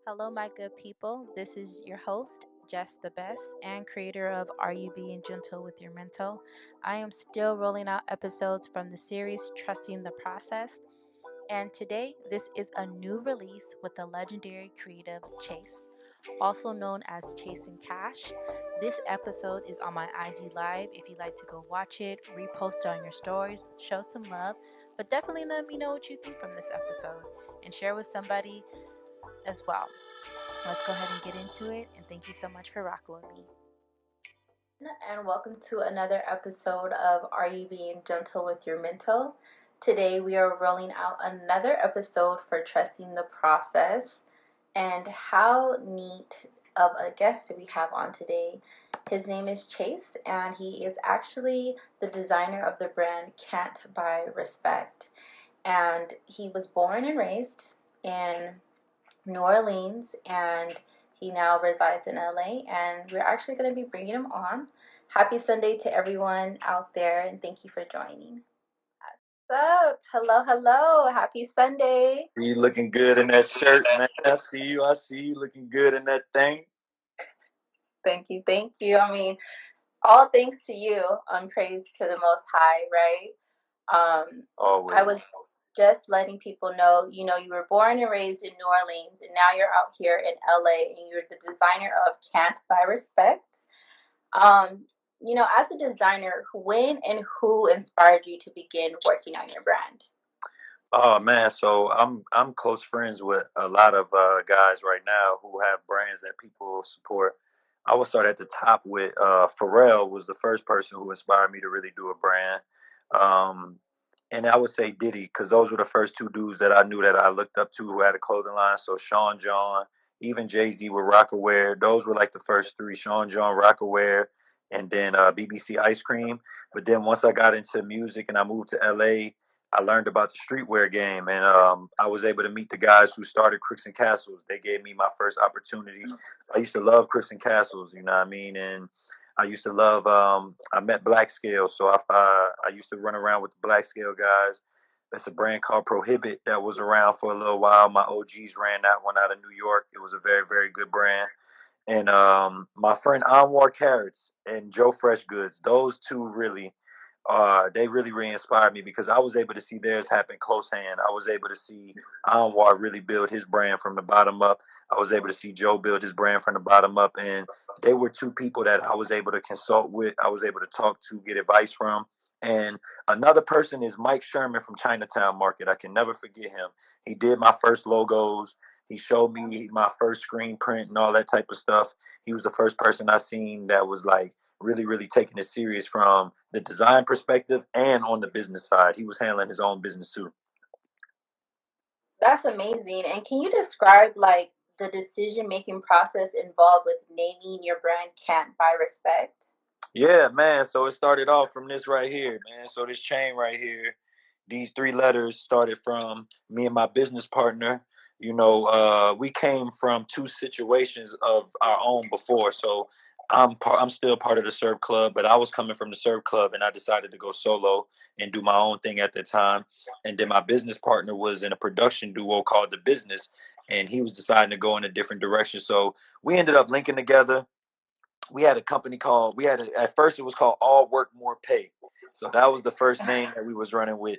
Hello, my good people. This is your host, Jess the Best, and creator of Are You Being Gentle with Your Mental? I am still rolling out episodes from the series Trusting the Process, and today this is a new release with the legendary creative Chase, also known as ChaseNCashe. This episode is on my IG Live. If you'd like to go watch it, repost it on your stories, show some love, but definitely let me know what you think from this episode and share with somebody as well. Let's go ahead and get into it, and thank you so much for rocking with me. And welcome to another episode of Are You Being Gentle with Your Mental? Today we are rolling out another episode for Trusting the Process. And how neat of a guest we have on today. His name is Chase, and he is actually the designer of the brand CANT BUY RESPECT. And he was born and raised in New Orleans, and he now resides in LA, and we're actually going to be bringing him on. Happy Sunday to everyone out there, and thank you for joining. What's up? Hello. Happy Sunday. You looking good in that shirt, man. I see you looking good in that thing. Thank you. I mean, all thanks to you. Praise to the Most High, right? Always. I was just letting people know, you were born and raised in New Orleans, and now you're out here in LA, and you're the designer of CANT BUY RESPECT. As a designer, when and who inspired you to begin working on your brand? Oh man, so I'm close friends with a lot of guys right now who have brands that people support. I will start at the top with Pharrell was the first person who inspired me to really do a brand. Um, and I would say Diddy, because those were the first two dudes that I knew that I looked up to who had a clothing line. So Sean John, even Jay-Z with Rockaware. Those were like the first three: Sean John, Rockaware, and then BBC Ice Cream. But then once I got into music and I moved to LA, I learned about the streetwear game, and I was able to meet the guys who started Crooks and Castles. They gave me my first opportunity. I used to love Crooks and Castles, you know what I mean? And I used to love. I met Black Scale, so I used to run around with the Black Scale guys. It's a brand called Prohibit that was around for a little while. My OGs ran that one out of New York. It was a very, very good brand. And my friend Anwar Carrots and Joe Fresh Goods, those two really they really re-inspired me because I was able to see theirs happen close hand. I was able to see Anwar really build his brand from the bottom up. I was able to see Joe build his brand from the bottom up, and they were two people that I was able to consult with. I was able to talk to, get advice from. And another person is Mike Sherman from Chinatown Market. I can never forget him. He did my first logos. He showed me my first screen print and all that type of stuff. He was the first person I seen that was like really, really taking it serious from the design perspective and on the business side. He was handling his own business too. That's amazing. And can you describe like the decision making process involved with naming your brand CANT BUY RESPECT? Yeah, man. So it started off from this right here, man. So this chain right here, these three letters started from me and my business partner. We came from two situations of our own before. So I'm still part of the Serve Club, but I was coming from the Serve Club, and I decided to go solo and do my own thing at the time. And then my business partner was in a production duo called The Business, and he was deciding to go in a different direction. So we ended up linking together. We had a company called at first it was called All Work More Pay. So that was the first name that we was running with.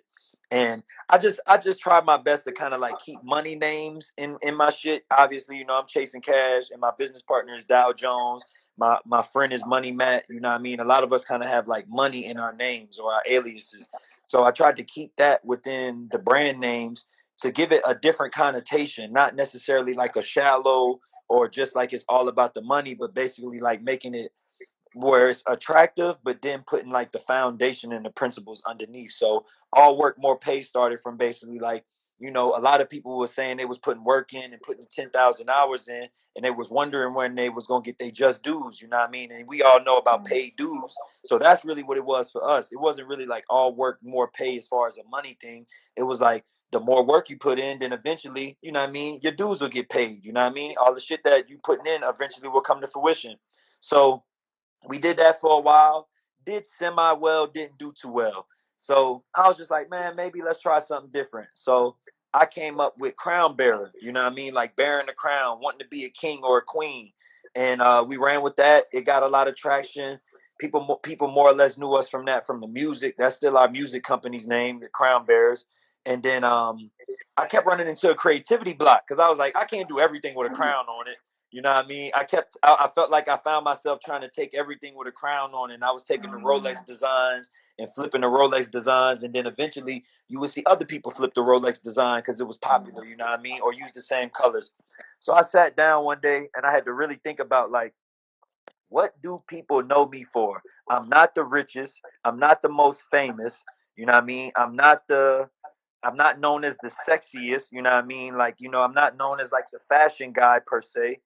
And I just tried my best to kind of like keep money names in my shit. Obviously, I'm chasing cash, and my business partner is Dow Jones. My friend is Money Matt, you know what I mean? A lot of us kind of have like money in our names or our aliases. So I tried to keep that within the brand names to give it a different connotation, not necessarily like a shallow or just like it's all about the money, but basically like making it where it's attractive, but then putting like the foundation and the principles underneath. So All Work More Pay started from basically like, a lot of people were saying they was putting work in and putting 10,000 hours in, and they was wondering when they was going to get their just dues, you know what I mean? And we all know about paid dues. So that's really what it was for us. It wasn't really like all work, more pay as far as a money thing. It was like, the more work you put in, then eventually, you know what I mean, your dues will get paid, you know what I mean? All the shit that you putting in eventually will come to fruition. So we did that for a while, did semi well, didn't do too well. So I was just like, man, maybe let's try something different. So I came up with crown bearer. You know what I mean? Like bearing the crown, wanting to be a king or a queen. And we ran with that. It got a lot of traction. People more or less knew us from that, from the music. That's still our music company's name, the Crown Bearers. And then I kept running into a creativity block because I was like, I can't do everything with a crown on it. You know what I mean? I felt like I found myself trying to take everything with a crown on, and I was taking the Rolex designs and flipping the Rolex designs, and then eventually you would see other people flip the Rolex design because it was popular, you know what I mean, or use the same colors. So I sat down one day and I had to really think about, like, what do people know me for? I'm not the richest. I'm not the most famous. You know what I mean? I'm not known as the sexiest, you know what I mean? Like, I'm not known as like the fashion guy per se.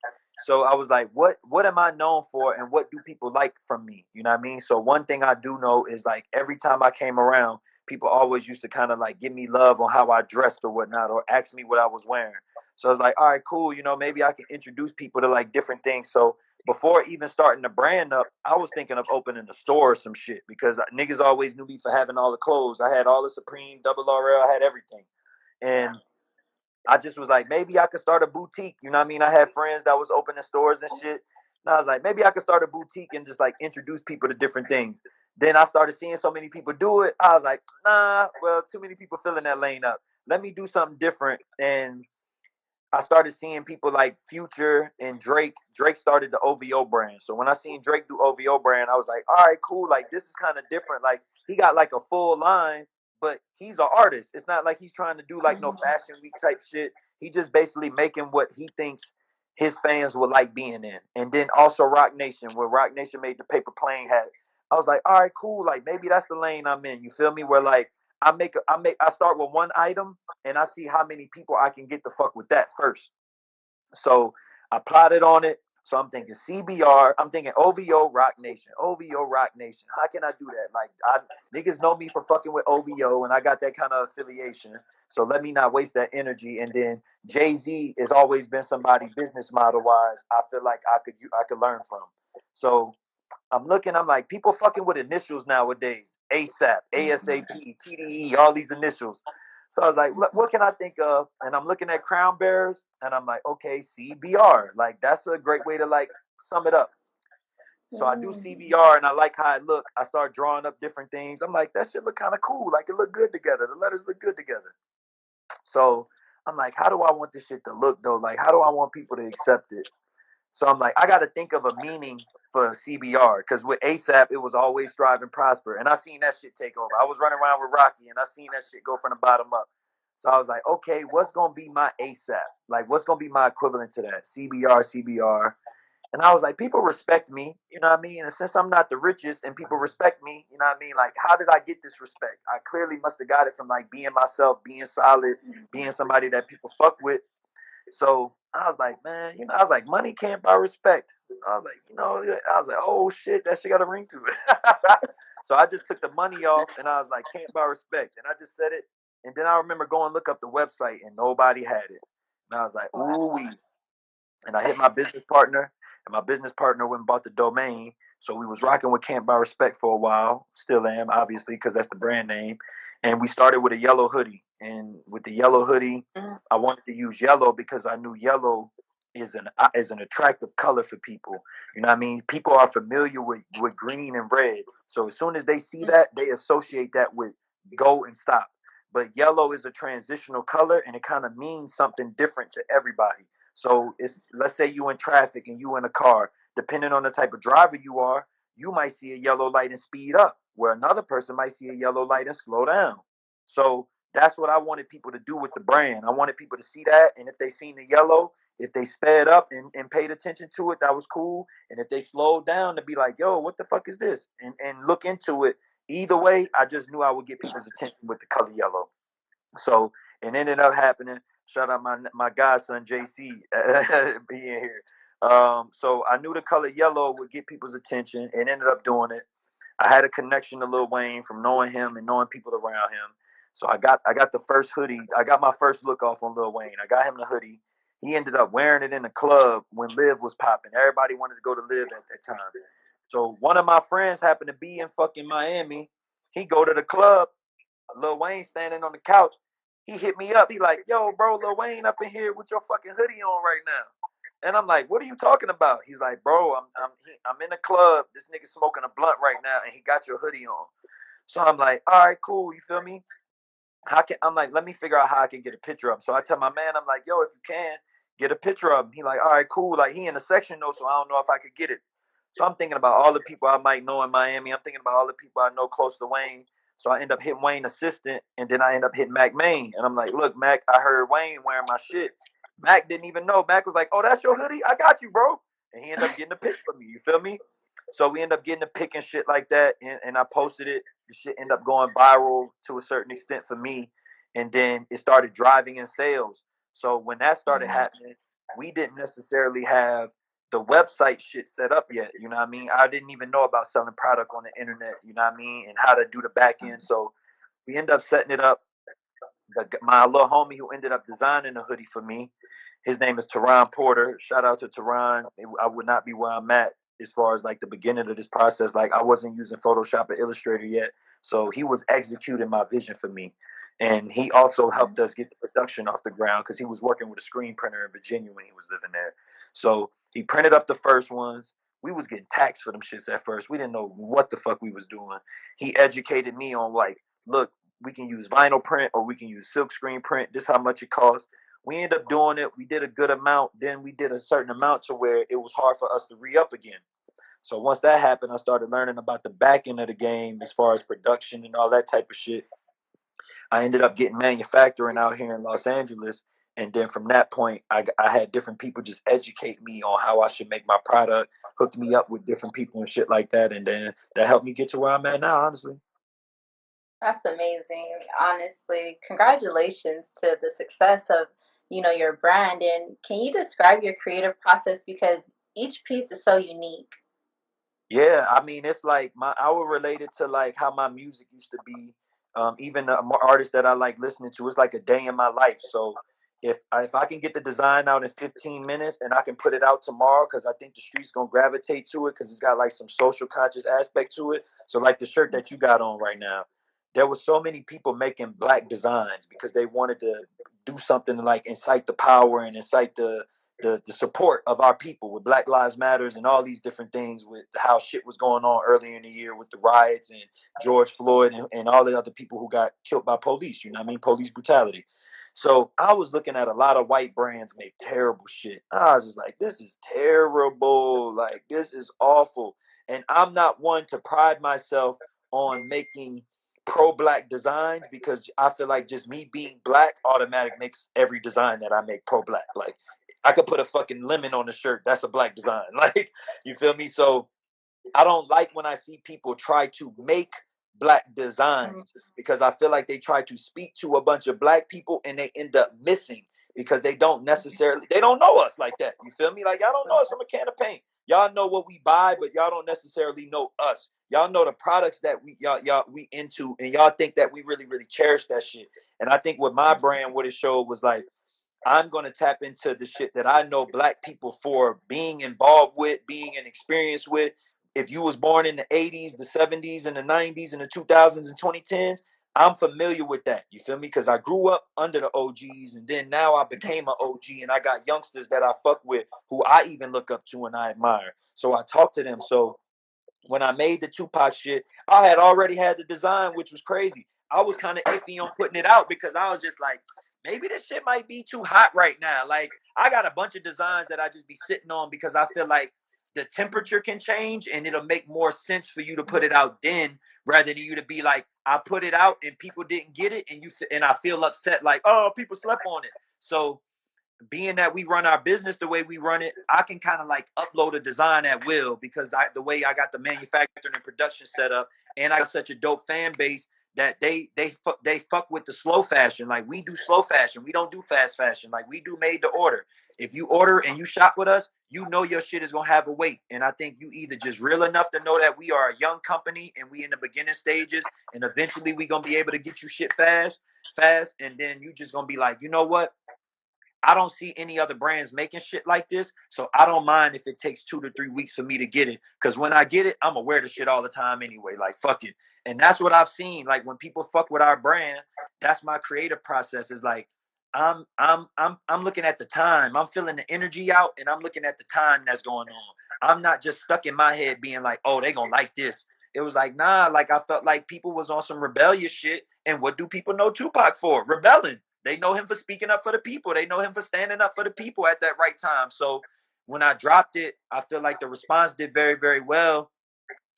So I was like, what am I known for and what do people like from me? You know what I mean? So one thing I do know is, like, every time I came around, people always used to kind of like give me love on how I dressed or whatnot, or ask me what I was wearing. So I was like, all right, cool, maybe I can introduce people to like different things. So before even starting the brand up, I was thinking of opening a store or some shit because niggas always knew me for having all the clothes. I had all the Supreme, Double RL, I had everything. And I just was like, maybe I could start a boutique. You know what I mean? I had friends that was opening stores and shit. And I was like, maybe I could start a boutique and just like introduce people to different things. Then I started seeing so many people do it. I was like, nah, well, too many people filling that lane up. Let me do something different. And I started seeing people like Future and Drake. Drake started the OVO brand. So when I seen Drake do OVO brand, I was like, all right, cool. Like, this is kind of different. Like, he got like a full line, but he's an artist. It's not like he's trying to do like no fashion week type shit. He just basically making what he thinks his fans would like being in. And then also Rock Nation, where Rock Nation made the paper plane hat. I was like, all right, cool. Like, maybe that's the lane I'm in. You feel me? Where like I start with one item and I see how many people I can get the fuck with that first. So I plotted on it. So I'm thinking CBR. I'm thinking OVO Rock Nation. OVO Rock Nation. How can I do that? Like, niggas know me for fucking with OVO, and I got that kind of affiliation. So let me not waste that energy. And then Jay-Z has always been somebody business model wise I feel like I could learn from. So I'm looking, I'm like, people fucking with initials nowadays. ASAP, ASAP, TDE, all these initials. So I was like, what can I think of? And I'm looking at Crown Bearers, and I'm like, okay, CBR. Like, that's a great way to like sum it up. So I do CBR, and I like how it look. I start drawing up different things. I'm like, that shit look kind of cool. Like, it look good together. The letters look good together. So I'm like, how do I want this shit to look though? Like, how do I want people to accept it? So I'm like, I got to think of a meaning for CBR, because with ASAP, it was always strive and prosper. And I seen that shit take over. I was running around with Rocky and I seen that shit go from the bottom up. So I was like, okay, what's going to be my ASAP? Like, what's going to be my equivalent to that? CBR, CBR. And I was like, people respect me, you know what I mean? And since I'm not the richest and people respect me, you know what I mean? Like, how did I get this respect? I clearly must have got it from like being myself, being solid, being somebody that people fuck with. So I was like, man, I was like, money can't buy respect. I was like, I was like, oh shit, that shit got a ring to it. So I just took the money off and I was like, can't buy respect. And I just said it. And then I remember going look up the website and nobody had it. And I was like, ooh wee. And I hit my business partner, and my business partner went and bought the domain. So we was rocking with Can't Buy Respect for a while. Still am, obviously, because that's the brand name. And we started with a yellow hoodie. And with the yellow hoodie, I wanted to use yellow because I knew yellow is an attractive color for people. You know what I mean? People are familiar with green and red. So as soon as they see that, they associate that with go and stop. But yellow is a transitional color and it kind of means something different to everybody. So it's, let's say you in traffic and you in a car. Depending on the type of driver you are, you might see a yellow light and speed up, where another person might see a yellow light and slow down. So that's what I wanted people to do with the brand. I wanted people to see that, and if they seen the yellow, if they sped up and paid attention to it, that was cool. And if they slowed down, to be like, yo, what the fuck is this? And look into it. Either way, I just knew I would get people's attention with the color yellow. So it ended up happening. Shout out my godson JC being here. So I knew the color yellow would get people's attention, and ended up doing it. I had a connection to Lil Wayne from knowing him and knowing people around him. So I got the first hoodie. I got my first look off on Lil Wayne. I got him the hoodie. He ended up wearing it in the club when Live was popping. Everybody wanted to go to Live at that time. So one of my friends happened to be in fucking Miami. He go to the club. Lil Wayne standing on the couch. He hit me up. He like, yo, bro, Lil Wayne up in here with your fucking hoodie on right now. And I'm like, what are you talking about? He's like, bro, I'm in a club. This nigga smoking a blunt right now, and he got your hoodie on. So I'm like, all right, cool. You feel me? I'm like, let me figure out how I can get a picture of him. So I tell my man, I'm like, yo, if you can, get a picture of him. He like, all right, cool. Like, he in the section though, so I don't know if I could get it. So I'm thinking about all the people I might know in Miami. I'm thinking about all the people I know close to Wayne. So I end up hitting Wayne assistant, and then I end up hitting Mac Main. And I'm like, look, Mac, I heard Wayne wearing my shit. Mac didn't even know. Mac was like, oh, that's your hoodie? I got you, bro. And he ended up getting a pic from me. You feel me? So we end up getting a pic and shit like that. And I posted it. The shit ended up going viral to a certain extent for me. And then it started driving in sales. So when that started happening, we didn't necessarily have the website shit set up yet. You know what I mean? I didn't even know about selling product on the internet, you know what I mean? And how to do the back end. So we end up setting it up. My little homie who ended up designing the hoodie for me, his name is Teron Porter. Shout out to Teron. I would not be where I'm at as far as like the beginning of this process. Like, I wasn't using Photoshop or Illustrator yet. So he was executing my vision for me. And he also helped us get the production off the ground because he was working with a screen printer in Virginia when he was living there. So he printed up the first ones. We was getting taxed for them shits at first. We didn't know what the fuck we was doing. He educated me on like, look, we can use vinyl print or we can use silk screen print. This is how much it costs. We ended up doing it. We did a good amount. Then we did a certain amount to where it was hard for us to re-up again. So once that happened, I started learning about the back end of the game as far as production and all that type of shit. I ended up getting manufacturing out here in Los Angeles. And then from that point, I had different people just educate me on how I should make my product, hooked me up with different people and shit like that. And then that helped me get to where I'm at now, honestly. That's amazing. Honestly, congratulations to the success of, your brand. And can you describe your creative process because each piece is so unique? Yeah, I mean, it's like I would relate it to like how my music used to be. Even the artists that I like listening to, it's like a day in my life. So if I can get the design out in 15 minutes and I can put it out tomorrow, because I think the streets gonna gravitate to it because it's got like some social conscious aspect to it. So like the shirt that you got on right now, there was so many people making black designs because they wanted to do something to like incite the power and incite the support of our people with Black Lives Matters and all these different things with how shit was going on earlier in the year with the riots and George Floyd and all the other people who got killed by police, you know what I mean? Police brutality. So I was looking at a lot of white brands make terrible shit. I was just like, this is terrible. Like, this is awful. And I'm not one to pride myself on making pro-black designs because I feel like just me being black automatic makes every design that I make pro-black. Like, I could put a fucking lemon on the shirt. That's a black design. Like, you feel me? So I don't like when I see people try to make black designs because I feel like they try to speak to a bunch of black people and they end up missing because they don't know us like that. You feel me? Like, y'all don't know us from a can of paint. Y'all know what we buy, but y'all don't necessarily know us. Y'all know the products that we into, and y'all think that we really, really cherish that shit. And I think with my brand, what it showed was like, I'm going to tap into the shit that I know black people for being involved with, being an experience with. If you was born in the 80s, the 70s, and the 90s, and the 2000s and 2010s, I'm familiar with that. You feel me? Because I grew up under the OGs, and then now I became an OG, and I got youngsters that I fuck with who I even look up to and I admire. So I talk to them. So when I made the Tupac shit, I had already had the design, which was crazy. I was kind of iffy on putting it out because I was just like, maybe this shit might be too hot right now. Like, I got a bunch of designs that I just be sitting on because I feel like the temperature can change and it'll make more sense for you to put it out then rather than you to be like, I put it out and people didn't get it and I feel upset like, oh, people slept on it. So being that we run our business the way we run it, I can kind of like upload a design at will because the way I got the manufacturing and production set up, and I got such a dope fan base that they fuck with the slow fashion. Like, we do slow fashion, we don't do fast fashion. Like, we do made to order. If you order and you shop with us, you know your shit is gonna have a weight. And I think you either just real enough to know that we are a young company and we in the beginning stages, and eventually we gonna be able to get you shit fast, and then you just gonna be like, you know what? I don't see any other brands making shit like this, so I don't mind if it takes 2 to 3 weeks for me to get it. Because when I get it, I'm gonna wear the shit all the time anyway. Like fuck it, and that's what I've seen. Like when people fuck with our brand, that's my creative process. Is like I'm looking at the time. I'm feeling the energy out, and I'm looking at the time that's going on. I'm not just stuck in my head being like, oh, they gonna like this. It was like, nah, like I felt like people was on some rebellious shit. And what do people know Tupac for? Rebelling. They know him for speaking up for the people. They know him for standing up for the people at that right time. So when I dropped it, I feel like the response did very, very well.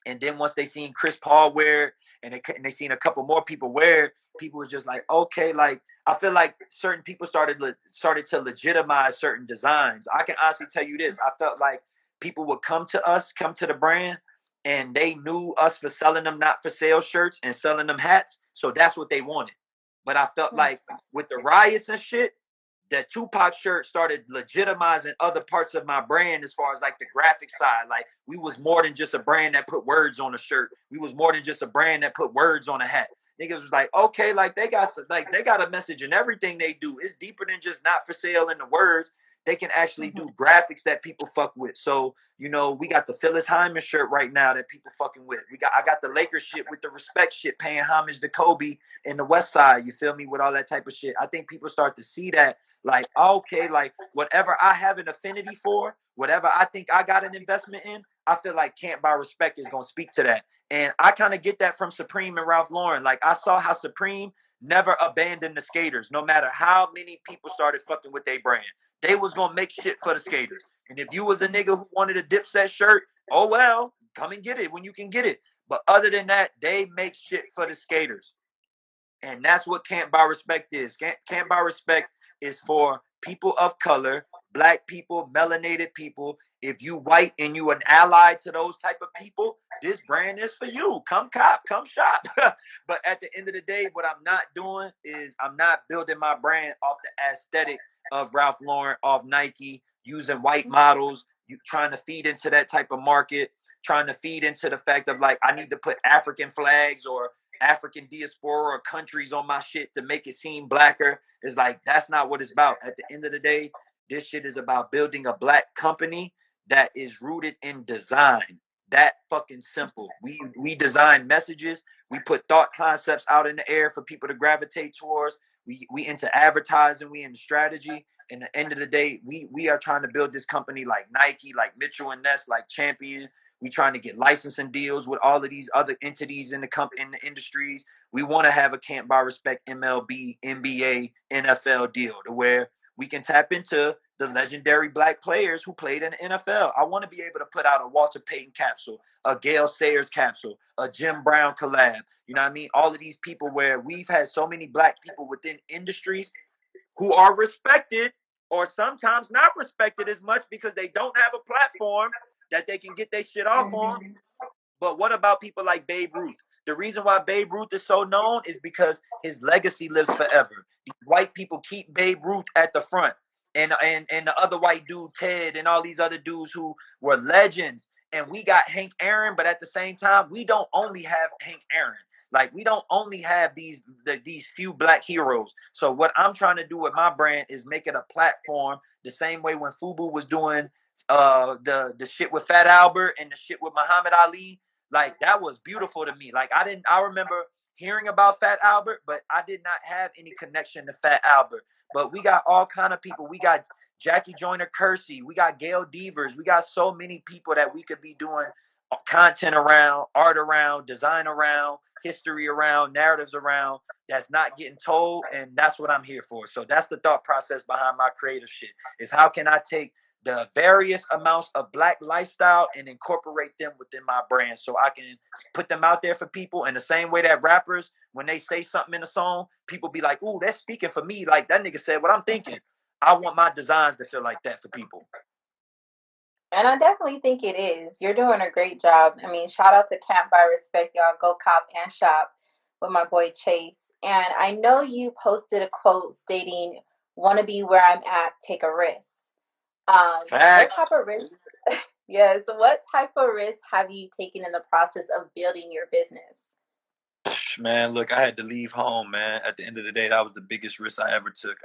And then once they seen Chris Paul wear it, and they seen a couple more people wear it, people was just like, okay, like I feel like certain people started to legitimize certain designs. I can honestly tell you this: I felt like people would come to us, come to the brand, and they knew us for selling them not for sale shirts and selling them hats, so that's what they wanted. But I felt like with the riots and shit, that Tupac shirt started legitimizing other parts of my brand as far as like the graphic side. Like we was more than just a brand that put words on a shirt. We was more than just a brand that put words on a hat. Niggas was like, okay, like they got a message in everything they do. It's deeper than just not for sale in the words. They can actually do graphics that people fuck with. So, you know, we got the Phyllis Hyman shirt right now that people fucking with. I got the Lakers shit with the respect shit, paying homage to Kobe in the West Side. You feel me? With all that type of shit. I think people start to see that like, okay, like whatever I have an affinity for, whatever I think I got an investment in, I feel like Can't Buy Respect is going to speak to that. And I kind of get that from Supreme and Ralph Lauren. Like I saw how Supreme never abandoned the skaters, no matter how many people started fucking with their brand. They was going to make shit for the skaters. And if you was a nigga who wanted a Dipset shirt, oh well, come and get it when you can get it. But other than that, they make shit for the skaters. And that's what Can't Buy Respect is. Can't Buy Respect is for people of color, black people, melanated people. If you white and you an ally to those type of people, this brand is for you. Come cop, come shop. But at the end of the day, what I'm not doing is I'm not building my brand off the aesthetic of Ralph Lauren, off Nike, using white models, you trying to feed into that type of market, trying to feed into the fact of like I need to put African flags or African diaspora or countries on my shit to make it seem blacker. It's like that's not what it's about. At the end of the day, this shit is about building a black company that is rooted in design. That fucking simple. We design messages. We put thought concepts out in the air for people to gravitate towards. We into advertising. We into strategy. And at the end of the day, we are trying to build this company like Nike, like Mitchell and Ness, like Champion. We trying to get licensing deals with all of these other entities in the industries. We want to have a Can't Buy Respect MLB, NBA, NFL deal to where we can tap into the legendary black players who played in the NFL. I want to be able to put out a Walter Payton capsule, a Gale Sayers capsule, a Jim Brown collab. You know what I mean? All of these people where we've had so many black people within industries who are respected or sometimes not respected as much because they don't have a platform that they can get their shit off on. But what about people like Babe Ruth? The reason why Babe Ruth is so known is because his legacy lives forever. These white people keep Babe Ruth at the front. And the other white dude, Ted, and all these other dudes who were legends. And we got Hank Aaron, but at the same time, we don't only have Hank Aaron. Like we don't only have these few black heroes. So what I'm trying to do with my brand is make it a platform the same way when Fubu was doing the shit with Fat Albert and the shit with Muhammad Ali. Like that was beautiful to me. Like I remember hearing about Fat Albert, but I did not have any connection to Fat Albert. But we got all kind of people. We got Jackie Joyner Kersey. We got Gail Devers. We got so many people that we could be doing content around, art around, design around, history around, narratives around that's not getting told. And that's what I'm here for. So that's the thought process behind my creative shit is how can I take the various amounts of black lifestyle and incorporate them within my brand so I can put them out there for people in the same way that rappers, when they say something in a song, people be like, ooh, that's speaking for me. Like that nigga said what I'm thinking. I want my designs to feel like that for people. And I definitely think it is. You're doing a great job. I mean, shout out to Can't Buy Respect, y'all. Go cop and shop with my boy Chase. And I know you posted a quote stating, "Want to be where I'm at, take a risk." What Facts. type of risk? Yes. What type of risk have you taken in the process of building your business? Man, look, I had to leave home, man. At the end of the day, that was the biggest risk I ever took.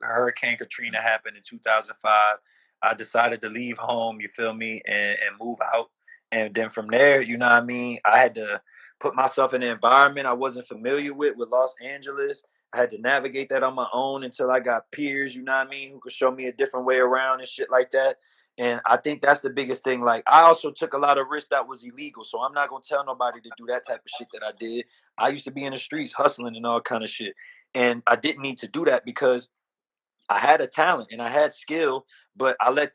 Hurricane Katrina happened in 2005. I decided to leave home, you feel me, and move out. And then from there, you know what I mean? I had to put myself in an environment I wasn't familiar with Los Angeles. I had to navigate that on my own until I got peers, you know what I mean, who could show me a different way around and shit like that. And I think that's the biggest thing. Like, I also took a lot of risks that was illegal. So I'm not gonna tell nobody to do that type of shit that I did. I used to be in the streets hustling and all kind of shit. And I didn't need to do that because I had a talent and I had skill, but I let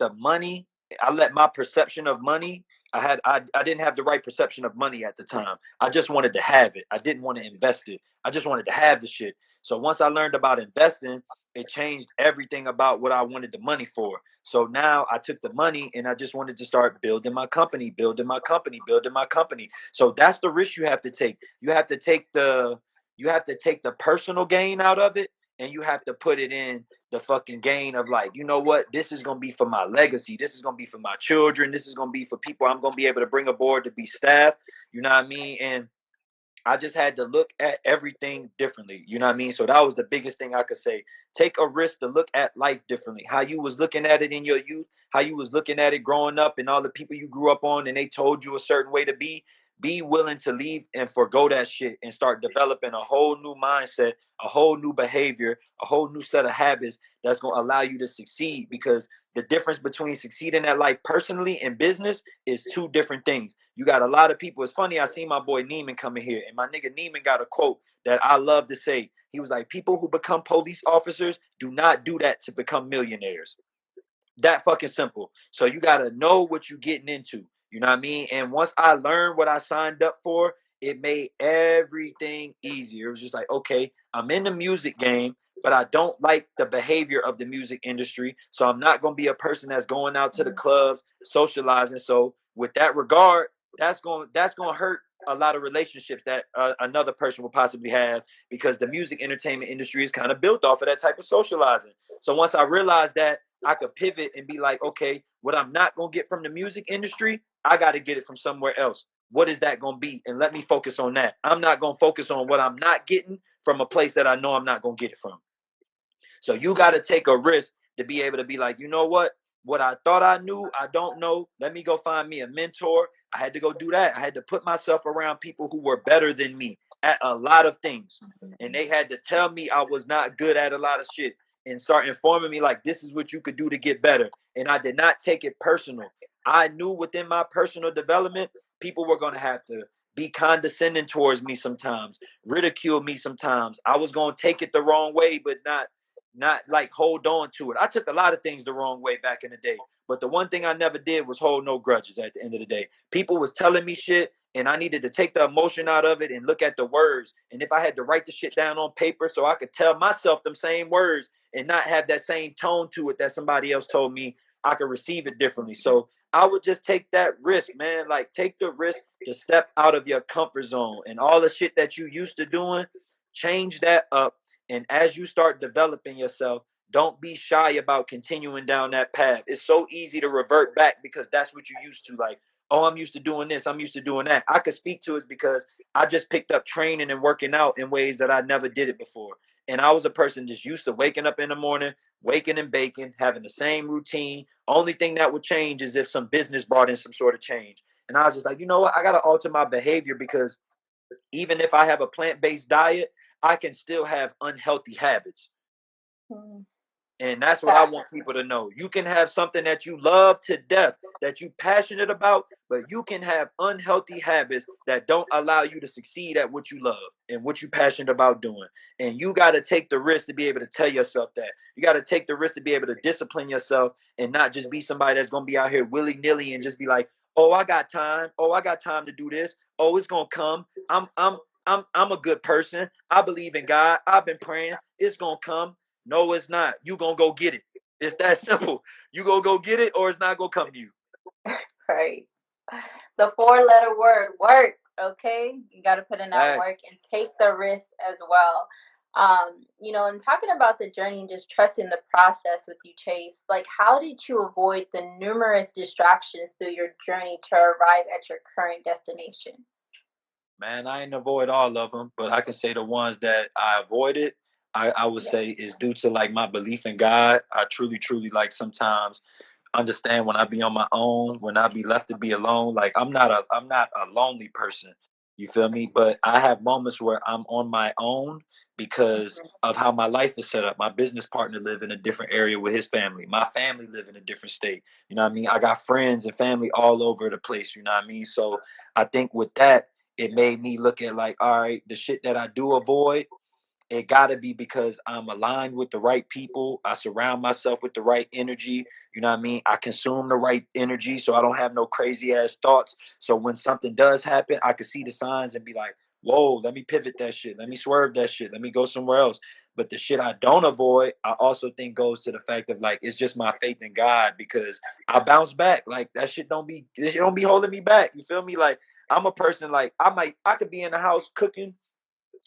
my perception of money, I didn't have the right perception of money at the time. I just wanted to have it. I didn't want to invest it. I just wanted to have the shit. So once I learned about investing, it changed everything about what I wanted the money for. So now I took the money and I just wanted to start building my company, building my company, building my company. So that's the risk you have to take. You have to take the personal gain out of it, and you have to put it in the fucking gain of, like, you know what, this is gonna be for my legacy, this is gonna be for my children, this is gonna be for people I'm gonna be able to bring aboard to be staff, you know what I mean? And I just had to look at everything differently. You know what I mean? So that was the biggest thing I could say. Take a risk to look at life differently. How you was looking at it in your youth, how you was looking at it growing up, and all the people you grew up on, and they told you a certain way to be. Be willing to leave and forgo that shit and start developing a whole new mindset, a whole new behavior, a whole new set of habits that's going to allow you to succeed. Because the difference between succeeding at life personally and business is two different things. You got a lot of people. It's funny. I seen my boy Neiman coming here, and my nigga Neiman got a quote that I love to say. He was like, "People who become police officers do not do that to become millionaires." That fucking simple. So you gotta know what you're getting into. You know what I mean? And once I learned what I signed up for, it made everything easier. It was just like, okay, I'm in the music game, but I don't like the behavior of the music industry. So I'm not gonna be a person that's going out to the clubs, socializing. So with that regard, that's gonna hurt a lot of relationships that another person will possibly have, because the music entertainment industry is kind of built off of that type of socializing. So once I realized that, I could pivot and be like, okay, what I'm not going to get from the music industry, I got to get it from somewhere else. What is that going to be? And let me focus on that. I'm not going to focus on what I'm not getting from a place that I know I'm not going to get it from. So you got to take a risk to be able to be like, you know what? What I thought I knew, I don't know. Let me go find me a mentor. I had to go do that. I had to put myself around people who were better than me at a lot of things. And they had to tell me I was not good at a lot of shit and start informing me, like, this is what you could do to get better. And I did not take it personal. I knew within my personal development, people were going to have to be condescending towards me sometimes, ridicule me sometimes. I was going to take it the wrong way, but not like hold on to it. I took a lot of things the wrong way back in the day, but the one thing I never did was hold no grudges. At the end of the day, people was telling me shit, and I needed to take the emotion out of it and look at the words. And if I had to write the shit down on paper so I could tell myself them same words and not have that same tone to it that somebody else told me, I could receive it differently. So I would just take that risk, man. Like, take the risk to step out of your comfort zone, and all the shit that you used to doing, change that up. And as you start developing yourself, don't be shy about continuing down that path. It's so easy to revert back because that's what you used to. Like, oh, I'm used to doing this, I'm used to doing that. I could speak to it because I just picked up training and working out in ways that I never did it before. And I was a person just used to waking up in the morning, waking and baking, having the same routine. Only thing that would change is if some business brought in some sort of change. And I was just like, you know what? I got to alter my behavior, because even if I have a plant-based diet, I can still have unhealthy habits. Mm. And that's what I want people to know. You can have something that you love to death, that you passionate about, but you can have unhealthy habits that don't allow you to succeed at what you love and what you're passionate about doing. And you got to take the risk to be able to tell yourself that. You got to take the risk to be able to discipline yourself and not just be somebody that's going to be out here willy-nilly and just be like, "Oh, I got time. Oh, I got time to do this. Oh, it's going to come. I'm a good person. I believe in God. I've been praying. It's going to come." No, it's not. You gonna go get it. It's that simple. You gonna go get it, or it's not gonna come to you. Right. The four-letter word, work. Okay, you got to put in that work Facts. and take the risk as well. And talking about the journey and just trusting the process with you, Chase. Like, how did you avoid the numerous distractions through your journey to arrive at your current destination? Man, I ain't avoid all of them, but I can say the ones that I avoided, I would say is due to like my belief in God. I truly, truly like sometimes understand when I be on my own, when I be left to be alone. Like I'm not a lonely person. You feel me? But I have moments where I'm on my own because Mhm. of how my life is set up. My business partner live in a different area with his family. My family live in a different state. You know what I mean? I got friends and family all over the place. You know what I mean? So I think with that, it made me look at like, all right, the shit that I do avoid, it got to be because I'm aligned with the right people. I surround myself with the right energy. You know what I mean? I consume the right energy so I don't have no crazy ass thoughts. So when something does happen, I can see the signs and be like, whoa, let me pivot that shit. Let me swerve that shit. Let me go somewhere else. But the shit I don't avoid, I also think goes to the fact of like, it's just my faith in God because I bounce back. Like that shit this shit don't be holding me back. You feel me? Like I'm a person like I could be in the house cooking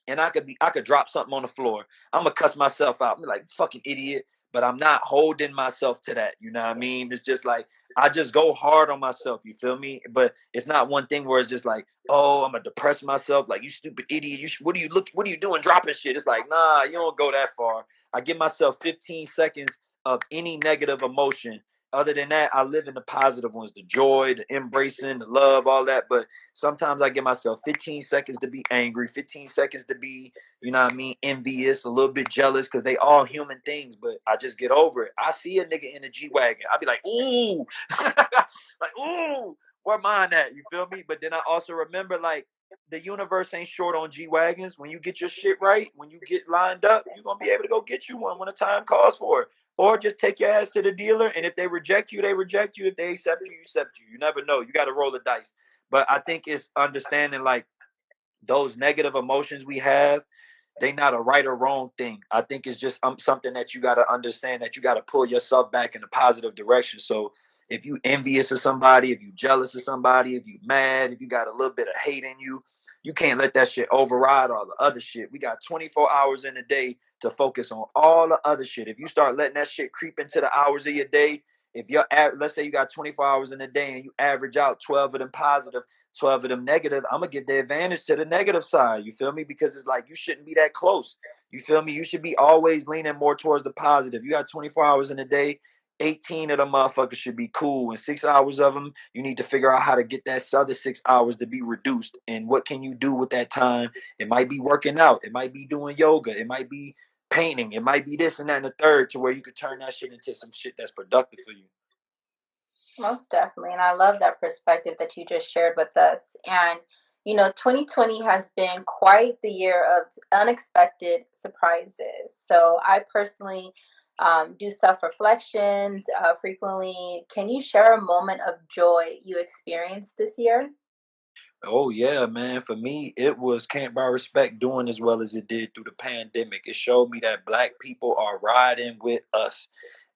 and I could drop something on the floor. I'm gonna cuss myself out. I'm like fucking idiot, but I'm not holding myself to that. You know what I mean? It's just like I just go hard on myself. You feel me? But it's not one thing where it's just like, oh, I'm gonna depress myself. Like you stupid idiot. What are you doing? Dropping shit. It's like nah, you don't go that far. I give myself 15 seconds of any negative emotion. Other than that, I live in the positive ones, the joy, the embracing, the love, all that. But sometimes I give myself 15 seconds to be angry, 15 seconds to be, you know what I mean, envious, a little bit jealous, because they all human things, but I just get over it. I see a nigga in a G-Wagon. I be like, ooh, like, ooh, where mine at? You feel me? But then I also remember, like, the universe ain't short on G-Wagons. When you get your shit right, when you get lined up, you're going to be able to go get you one when the time calls for it. Or just take your ass to the dealer, and if they reject you, they reject you. If they accept you, you accept you. You never know. You got to roll the dice. But I think it's understanding like those negative emotions we have, they not a right or wrong thing. I think it's just something that you got to understand, that you got to pull yourself back in a positive direction. So if you envious of somebody, if you jealous of somebody, if you mad, if you got a little bit of hate in you, you can't let that shit override all the other shit. We got 24 hours in a day to focus on all the other shit. If you start letting that shit creep into the hours of your day, if you're let's say you got 24 hours in a day and you average out 12 of them positive, 12 of them negative, I'm gonna give the advantage to the negative side. You feel me? Because it's like you shouldn't be that close. You feel me? You should be always leaning more towards the positive. You got 24 hours in a day, 18 of them motherfuckers should be cool. And 6 hours of them, you need to figure out how to get that other 6 hours to be reduced. And what can you do with that time? It might be working out, it might be doing yoga, it might be painting, it might be this and that and the third, to where you could turn that shit into some shit that's productive for you. Most definitely. And I love that perspective that you just shared with us. And, 2020 has been quite the year of unexpected surprises. So I personally do self reflections frequently. Can you share a moment of joy you experienced this year? Oh yeah, man. For me, it was Can't Buy Respect doing as well as it did through the pandemic. It showed me that black people are riding with us.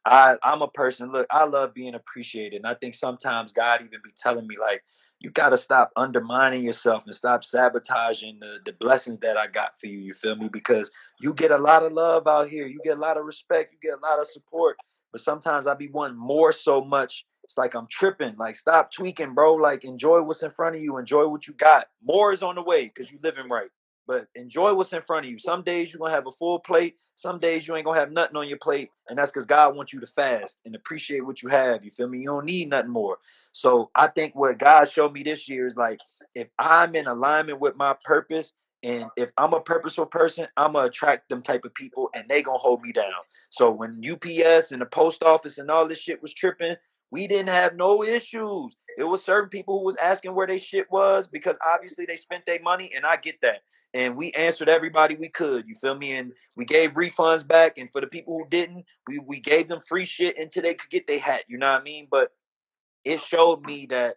I'm a person, look, I love being appreciated. And I think sometimes God even be telling me like, you gotta stop undermining yourself and stop sabotaging the blessings that I got for you. You feel me? Because you get a lot of love out here. You get a lot of respect. You get a lot of support. But sometimes I be wanting more so much. It's like I'm tripping. Like, stop tweaking, bro. Like, enjoy what's in front of you. Enjoy what you got. More is on the way because you living right. But enjoy what's in front of you. Some days you're gonna have a full plate. Some days you ain't gonna have nothing on your plate, and that's because God wants you to fast and appreciate what you have. You feel me? You don't need nothing more. So I think what God showed me this year is like, if I'm in alignment with my purpose, and if I'm a purposeful person, I'm gonna attract them type of people, and they gonna hold me down. So when UPS and the post office and all this shit was tripping, we didn't have no issues. It was certain people who was asking where they shit was because obviously they spent their money, and I get that. And we answered everybody we could, you feel me? And we gave refunds back. And for the people who didn't, we gave them free shit until they could get their hat. You know what I mean? But it showed me that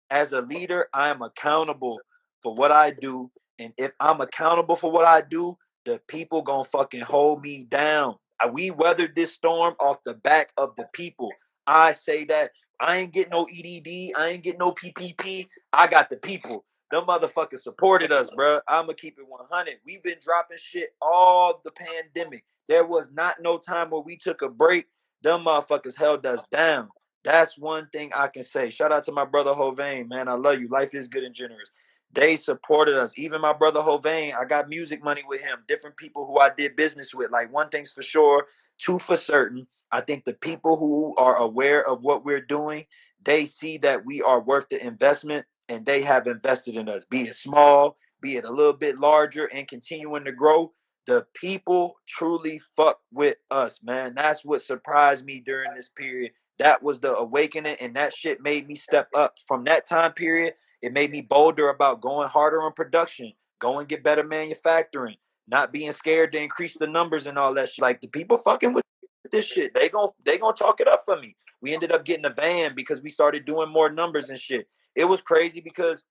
as a leader, I am accountable for what I do. And if I'm accountable for what I do, the people gonna fucking hold me down. We weathered this storm off the back of the people. I say that I ain't getting no EDD, I ain't getting no PPP. I got the people. Them motherfuckers supported us, bro. I'ma keep it 100. We've been dropping shit all the pandemic. There was not no time where we took a break. Them motherfuckers held us down. That's one thing I can say. Shout out to my brother Hovain, man. I love you. Life is good and generous. They supported us. Even my brother Hovain, I got music money with him. Different people who I did business with. Like, one thing's for sure, two for certain. I think the people who are aware of what we're doing, they see that we are worth the investment, and they have invested in us, be it small, be it a little bit larger, and continuing to grow. The people truly fuck with us, man. That's what surprised me during this period. That was the awakening, and that shit made me step up from that time period. It made me bolder about going harder on production, go and get better manufacturing, not being scared to increase the numbers and all that shit. Like, the people fucking with this shit, they gonna talk it up for me. We ended up getting a van because we started doing more numbers and shit. It was crazy because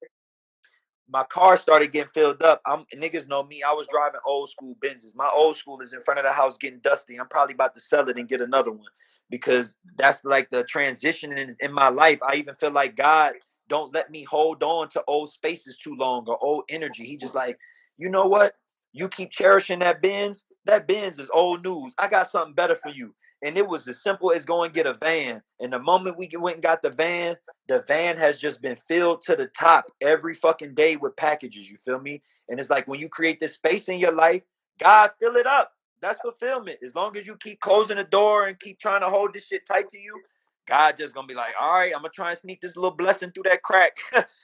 my car started getting filled up. Niggas know me. I was driving old school Benzes. My old school is in front of the house getting dusty. I'm probably about to sell it and get another one because that's like the transition in my life. I even feel like God don't let me hold on to old spaces too long or old energy. He just like, you know what? You keep cherishing that Benz. That Benz is old news. I got something better for you. And it was as simple as go and get a van. And the moment we went and got the van has just been filled to the top every fucking day with packages. You feel me? And it's like when you create this space in your life, God fill it up. That's fulfillment. As long as you keep closing the door and keep trying to hold this shit tight to you, God just gonna be like, all right, I'm gonna try and sneak this little blessing through that crack.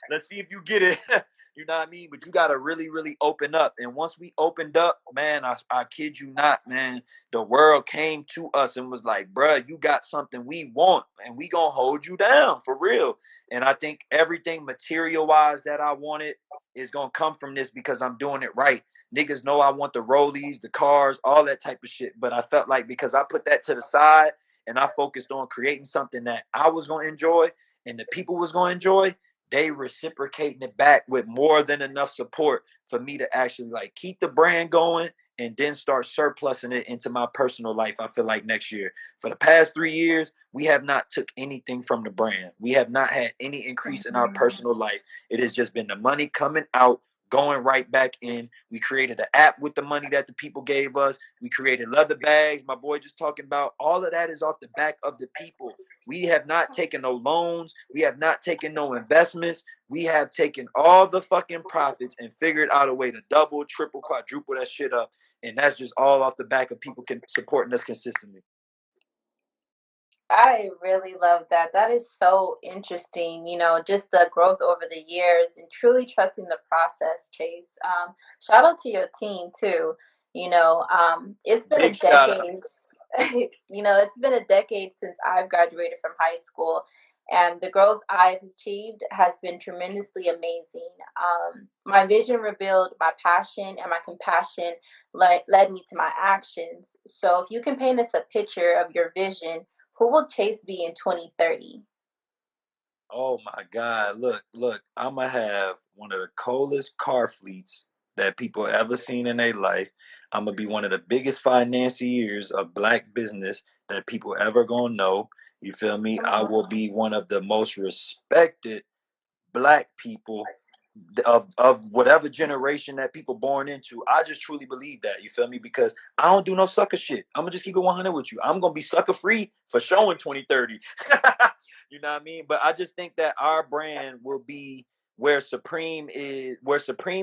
Let's see if you get it. You know what I mean? But you gotta really, really open up. And once we opened up, man, I kid you not, man, the world came to us and was like, bruh, you got something we want, and we gonna hold you down for real. And I think everything material wise that I wanted is gonna come from this because I'm doing it right. Niggas know I want the rollies, the cars, all that type of shit. But I felt like because I put that to the side and I focused on creating something that I was gonna enjoy and the people was gonna enjoy, they reciprocating it back with more than enough support for me to actually like keep the brand going and then start surplusing it into my personal life. I feel like next year, for the past 3 years, we have not took anything from the brand. We have not had any increase in our personal life. It has just been the money coming out, going right back in. We created an app with the money that the people gave us. We created leather bags. My boy just talking about all of that is off the back of the people. We have not taken no loans. We have not taken no investments. We have taken all the fucking profits and figured out a way to double, triple, quadruple that shit up. And that's just all off the back of people supporting us consistently. I really love that. That is so interesting, just the growth over the years and truly trusting the process, Chase. Shout out to your team too. It's been Big a shout out. decade. It's been a decade since I've graduated from high school, and the growth I've achieved has been tremendously amazing. My vision revealed my passion, and my compassion led me to my actions. So, if you can paint us a picture of your vision, who will Chase be in 2030? Oh my God. Look, I'ma have one of the coldest car fleets that people ever seen in their life. I'm gonna be one of the biggest financiers of black business that people ever gonna know. You feel me? I will be one of the most respected black people of whatever generation that people born into. I just truly believe that. You feel me? Because I don't do no sucker shit. I'm gonna just keep it 100 with you. I'm gonna be sucker free for showing 2030. You know what I mean? But I just think that our brand will be where Supreme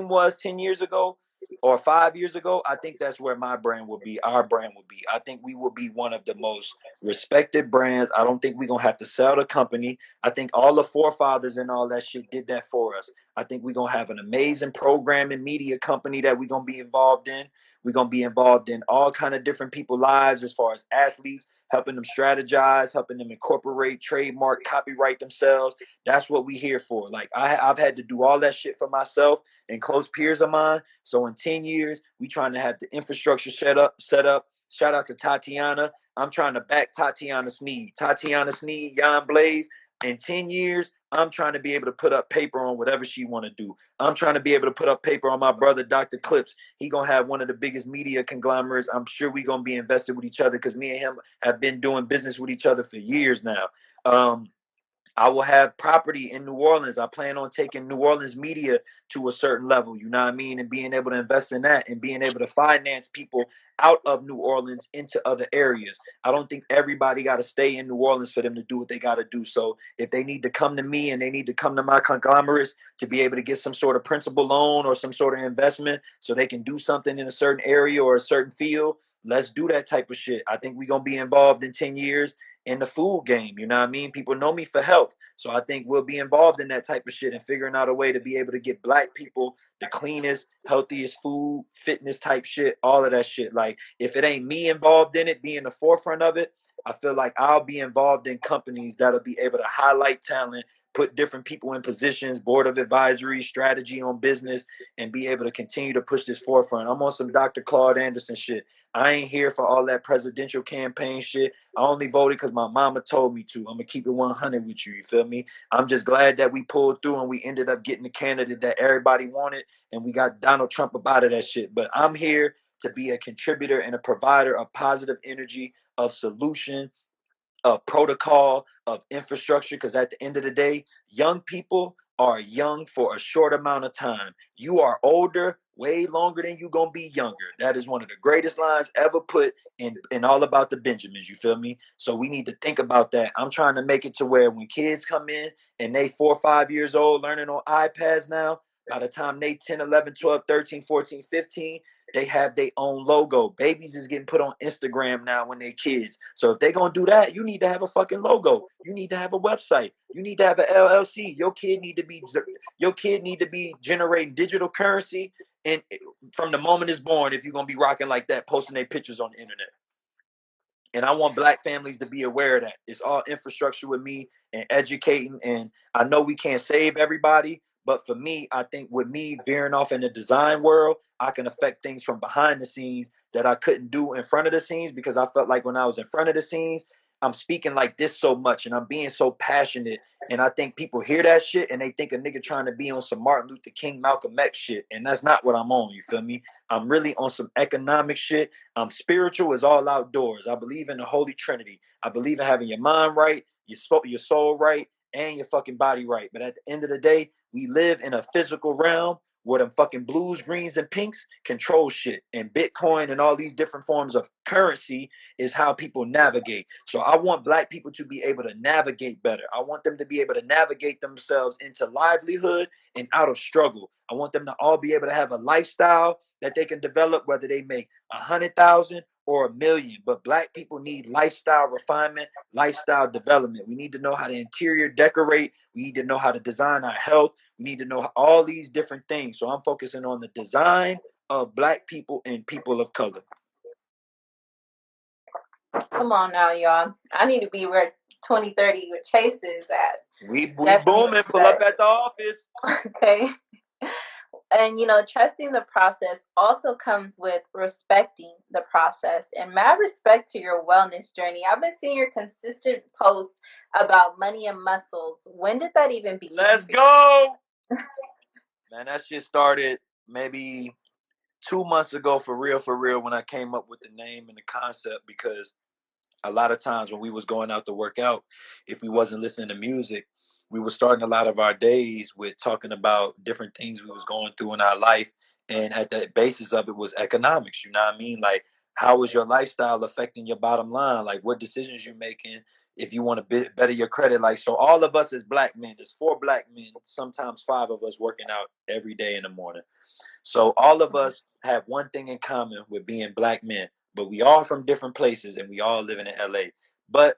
was 10 years ago or 5 years ago. I think that's where my brand will be. Our brand will be. I think we will be one of the most respected brands. I don't think we're gonna have to sell the company. I think all the forefathers and all that shit did that for us. I think we're gonna have an amazing programming media company that we're gonna be involved in. We're gonna be involved in all kind of different people's lives as far as athletes, helping them strategize, helping them incorporate, trademark, copyright themselves. That's what we here for. Like I've had to do all that shit for myself and close peers of mine. So in 10 years, we trying to have the infrastructure set up. Shout out to Tatiana. I'm trying to back Tatiana Sneed. Tatiana Sneed, Jan Blaze. In 10 years, I'm trying to be able to put up paper on whatever she want to do. I'm trying to be able to put up paper on my brother, Dr. Clips. He going to have one of the biggest media conglomerates. I'm sure we going to be invested with each other because me and him have been doing business with each other for years now. Um, I will have property in New Orleans. I plan on taking New Orleans media to a certain level, you know what I mean? And being able to invest in that and being able to finance people out of New Orleans into other areas. I don't think everybody got to stay in New Orleans for them to do what they got to do. So if they need to come to me and they need to come to my conglomerates to be able to get some sort of principal loan or some sort of investment so they can do something in a certain area or a certain field, let's do that type of shit. I think we're going to be involved in 10 years in the food game. You know what I mean? People know me for health. So I think we'll be involved in that type of shit and figuring out a way to be able to get black people the cleanest, healthiest food, fitness type shit, all of that shit. Like if it ain't me involved in it, being the forefront of it, I feel like I'll be involved in companies that'll be able to highlight talent, put different people in positions, board of advisory, strategy on business, and be able to continue to push this forefront. I'm on some Dr. Claude Anderson shit. I ain't here for all that presidential campaign shit. I only voted because my mama told me to. I'm gonna keep it 100 with you. You feel me? I'm just glad that we pulled through and we ended up getting the candidate that everybody wanted, and we got Donald Trump up out of that shit. But I'm here to be a contributor and a provider of positive energy, of solution, of protocol, of infrastructure, because at the end of the day, young people are young for a short amount of time. You are older way longer than you gonna be younger. That is one of the greatest lines ever put in All About the Benjamins. You feel me? So we need to think about that. I'm trying to make it to where when kids come in and they 4 or 5 years old learning on iPads now, by the time they 10, 11, 12, 13, 14, 15, they have their own logo. Babies is getting put on Instagram now when they're kids. So if they're gonna do that, you need to have a fucking logo. You need to have a website. You need to have an LLC. Your kid need to be generating digital currency and from the moment it's born, if you're gonna be rocking like that, posting their pictures on the internet. And I want black families to be aware of that. It's all infrastructure with me and educating. And I know we can't save everybody, but for me, I think with me veering off in the design world, I can affect things from behind the scenes that I couldn't do in front of the scenes because I felt like when I was in front of the scenes, I'm speaking like this so much and I'm being so passionate. And I think people hear that shit and they think a nigga trying to be on some Martin Luther King, Malcolm X shit. And that's not what I'm on. You feel me? I'm really on some economic shit. Spiritual is all outdoors. I believe in the Holy Trinity. I believe in having your mind right, your soul right, and your fucking body right. But at the end of the day, we live in a physical realm where them fucking blues, greens, and pinks control shit. And Bitcoin and all these different forms of currency is how people navigate. So I want black people to be able to navigate better. I want them to be able to navigate themselves into livelihood and out of struggle. I want them to all be able to have a lifestyle that they can develop, whether they make 100,000 or 1,000,000. But black people need lifestyle refinement, lifestyle development. We need to know how to interior decorate. We need to know how to design our health. We need to know all these different things. So I'm focusing on the design of black people and people of color. Come on now, y'all. I need to be where 2030 with Chase is at. We Definitely booming. Pull up respect. at the office. Okay. And trusting the process also comes with respecting the process and mad respect to your wellness journey. I've been seeing your consistent posts about money and muscles. When did that even begin? Let's go. Man, that shit started maybe 2 months ago for real, when I came up with the name and the concept, because a lot of times when we was going out to work out, if we wasn't listening to music, we were starting a lot of our days with talking about different things we was going through in our life. And at the basis of it was economics, you know what I mean? Like, how is your lifestyle affecting your bottom line? Like, what decisions you making if you want to better your credit? Like, so all of us as black men, there's 4 black men, sometimes 5 of us working out every day in the morning. So all of us have one thing in common with being black men, but we all from different places and we all living in LA. But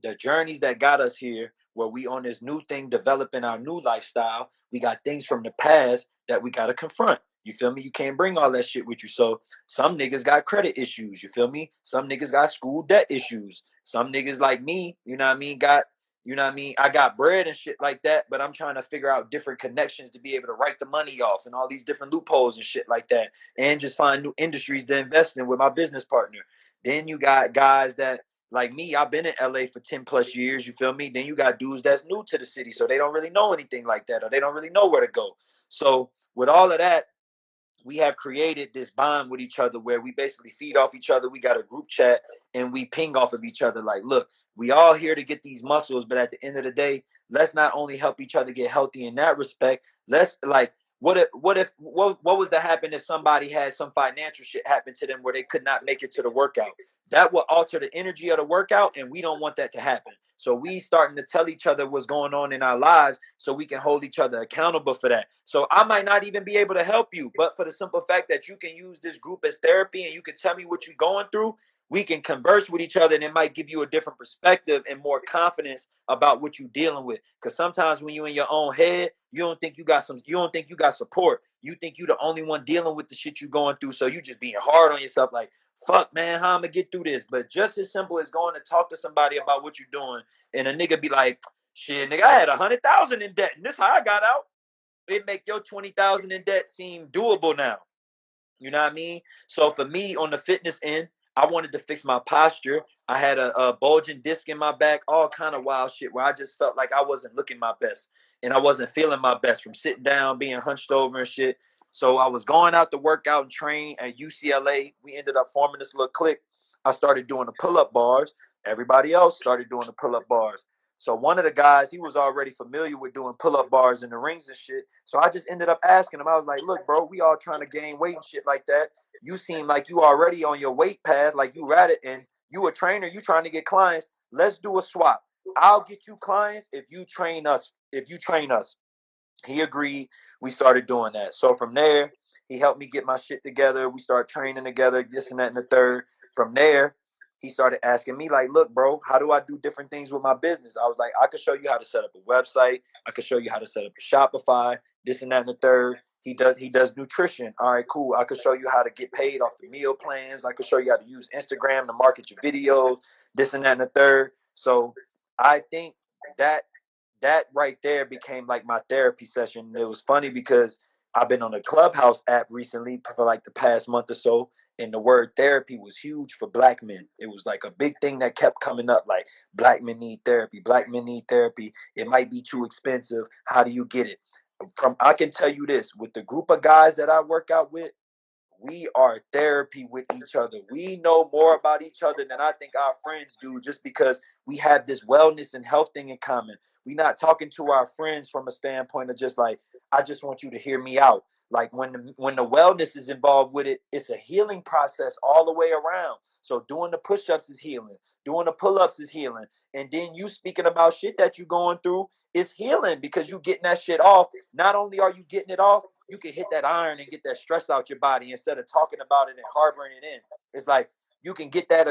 the journeys that got us here, where we on this new thing, developing our new lifestyle, we got things from the past that we got to confront. You feel me? You can't bring all that shit with you. So some niggas got credit issues. You feel me? Some niggas got school debt issues. Some niggas like me, you know what I mean, got, you know what I mean, I got bread and shit like that, but I'm trying to figure out different connections to be able to write the money off and all these different loopholes and shit like that, and just find new industries to invest in with my business partner. Then you got guys that like me, I've been in LA for 10 plus years, you feel me? Then you got dudes that's new to the city, so they don't really know anything like that, or they don't really know where to go. So with all of that, we have created this bond with each other where we basically feed off each other. We got a group chat and we ping off of each other. Like, look, we all here to get these muscles, but at the end of the day, let's not only help each other get healthy in that respect. Let's like, what was to happen if somebody had some financial shit happen to them where they could not make it to the workout? That would alter the energy of the workout, and we don't want that to happen. So we starting to tell each other what's going on in our lives so we can hold each other accountable for that. So I might not even be able to help you, but for the simple fact that you can use this group as therapy and you can tell me what you're going through, we can converse with each other and it might give you a different perspective and more confidence about what you're dealing with. Because sometimes when you're in your own head, you don't think you got support. You think you're the only one dealing with the shit you're going through. So you just being hard on yourself, like, fuck man, how I'm gonna get through this? But just as simple as going to talk to somebody about what you're doing, and a nigga be like, shit, nigga, I had 100,000 in debt, and this how I got out. It make your 20,000 in debt seem doable now. You know what I mean? So for me, on the fitness end, I wanted to fix my posture. I had a bulging disc in my back, all kind of wild shit where I just felt like I wasn't looking my best and I wasn't feeling my best from sitting down, being hunched over and shit. So I was going out to work out and train at UCLA. We ended up forming this little clique. I started doing the pull-up bars. Everybody else started doing the pull-up bars. So one of the guys, he was already familiar with doing pull-up bars in the rings and shit. So I just ended up asking him. I was like, look, bro, we all trying to gain weight and shit like that. You seem like you already on your weight path, like you at it, and you a trainer, you trying to get clients. Let's do a swap. I'll get you clients if you train us. If you train us. He agreed. We started doing that. So from there, he helped me get my shit together. We started training together, this and that and the third. From there, he started asking me, like, look, bro, how do I do different things with my business? I was like, I could show you how to set up a website. I could show you how to set up a Shopify, this and that and the third. He does nutrition. All right, cool. I could show you how to get paid off the meal plans. I could show you how to use Instagram to market your videos, this and that and the third. So I think that that right there became like my therapy session. It was funny because I've been on a Clubhouse app recently for like the past month or so, and the word therapy was huge for black men. It was like a big thing that kept coming up, like black men need therapy, black men need therapy. It might be too expensive. How do you get it? From I can tell you this, with the group of guys that I work out with, we are therapy with each other. We know more about each other than I think our friends do just because we have this wellness and health thing in common. We not talking to our friends from a standpoint of just like, I just want you to hear me out. Like when the wellness is involved with it, it's a healing process all the way around. So doing the push-ups is healing, doing the pull-ups is healing. And then you speaking about shit that you going through is healing because you getting that shit off. Not only are you getting it off, you can hit that iron and get that stress out your body instead of talking about it and harboring it in. It's like you can get that.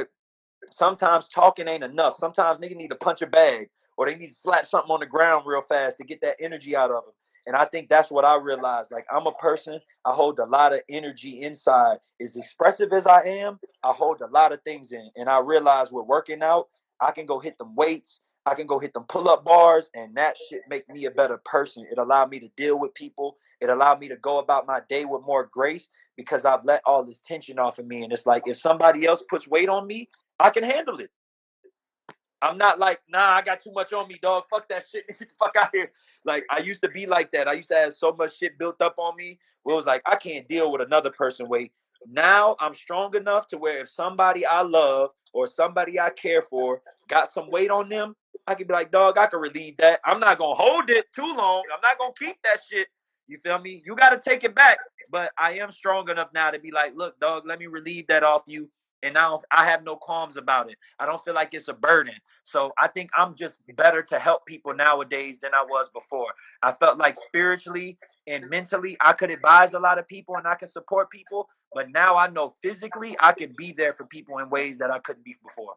Sometimes talking ain't enough. Sometimes niggas need to punch a bag or they need to slap something on the ground real fast to get that energy out of them. And I think that's what I realized. Like I'm a person, I hold a lot of energy inside. As expressive as I am, I hold a lot of things in. And I realize with working out, I can go hit them weights. I can go hit them pull-up bars, and that shit make me a better person. It allowed me to deal with people. It allowed me to go about my day with more grace because I've let all this tension off of me. And it's like if somebody else puts weight on me, I can handle it. I'm not like, nah, I got too much on me, dog. Fuck that shit. Get the fuck out here. Like, I used to be like that. I used to have so much shit built up on me where it was like, I can't deal with another person weight. Now I'm strong enough to where if somebody I love or somebody I care for got some weight on them, I can be like, dog, I can relieve that. I'm not going to hold it too long. I'm not going to keep that shit. You feel me? You got to take it back. But I am strong enough now to be like, look, dog, let me relieve that off you. And now I have no qualms about it. I don't feel like it's a burden. So I think I'm just better to help people nowadays than I was before. I felt like spiritually and mentally I could advise a lot of people and I can support people. But now I know physically I can be there for people in ways that I couldn't be before.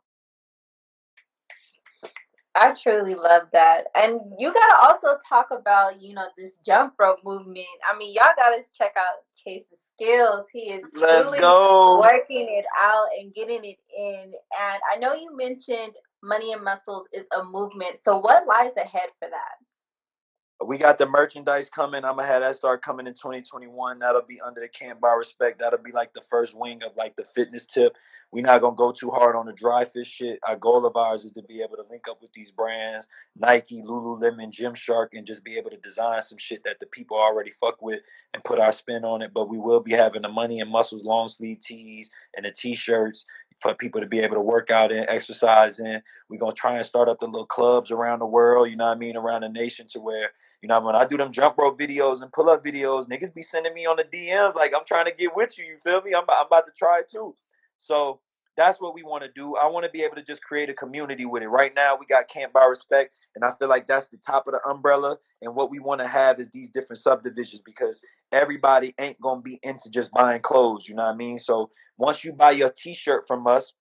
I truly love that. And you gotta also talk about, this jump rope movement. I mean, y'all gotta check out Chase's skills. He is Let's truly go. working it out and getting it in. And I know you mentioned Money and Muscles is a movement. So what lies ahead for that? We got the merchandise coming. I'm gonna have that start coming in 2021. That'll be under the CANT BUY RESPECT. That'll be like the first wing of like the fitness tip. We're not gonna go too hard on the dry fish shit. Our goal of ours is to be able to link up with these brands, Nike, Lululemon, Gymshark, and just be able to design some shit that the people already fuck with and put our spin on it. But we will be having the Money and Muscles long sleeve tees and the t-shirts for people to be able to work out in, exercise in. We're gonna try and start up the little clubs around the world, you know what I mean, around the nation, to where, you know, when I do them jump rope videos and pull up videos, niggas be sending me on the DMs like, I'm trying to get with you. You feel me? I'm about to try it too. So that's what we want to do. I want to be able to just create a community with it. Right now, we got CANT BUY RESPECT, and I feel like that's the top of the umbrella. And what we want to have is these different subdivisions, because everybody ain't gonna be into just buying clothes. You know what I mean? So once you buy your T-shirt from us,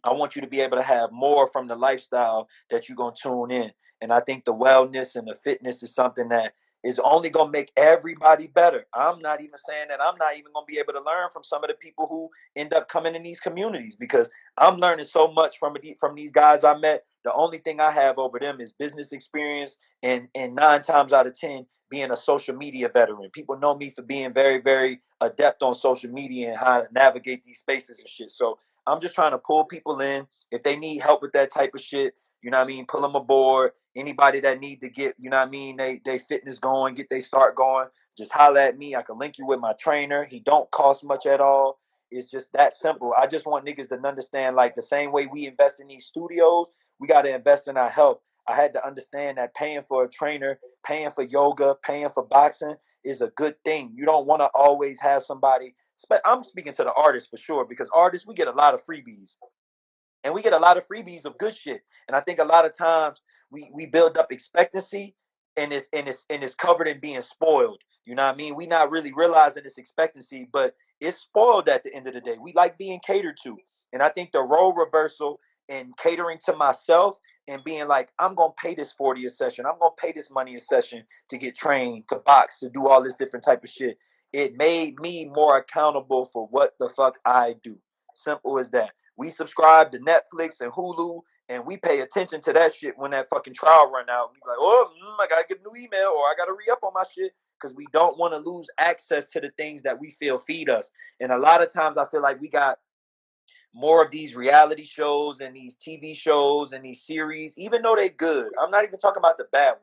I want you to be able to have more from the lifestyle that you're going to tune in. And I think the wellness and the fitness is something that is only going to make everybody better. I'm not even saying that I'm not even going to be able to learn from some of the people who end up coming in these communities, because I'm learning so much from these guys I met. The only thing I have over them is business experience, and 9 times out of 10 being a social media veteran. People know me for being very, very adept on social media and how to navigate these spaces and shit. So I'm just trying to pull people in. If they need help with that type of shit, you know what I mean, pull them aboard. Anybody that need to get, you know what I mean, they fitness going, get they start going, just holler at me. I can link you with my trainer. He don't cost much at all. It's just that simple. I just want niggas to understand, like, the same way we invest in these studios, we got to invest in our health. I had to understand that paying for a trainer, paying for yoga, paying for boxing is a good thing. You don't want to always have somebody. I'm speaking to the artists for sure, because artists, we get a lot of freebies, and we get a lot of freebies of good shit. And I think a lot of times we build up expectancy, and it's covered in being spoiled. You know what I mean? We not really realizing this expectancy, but it's spoiled at the end of the day. We like being catered to. And I think the role reversal in catering to myself and being like, I'm gonna pay this 40 a session, I'm gonna pay this money a session to get trained, to box, to do all this different type of shit. It made me more accountable for what the fuck I do. Simple as that. We subscribe to Netflix and Hulu, and we pay attention to that shit when that fucking trial run out. We like, oh, I gotta get a new email, or I gotta re up on my shit, because we don't want to lose access to the things that we feel feed us. And a lot of times, I feel like we got more of these reality shows and these TV shows and these series, even though they good. I'm not even talking about the bad ones.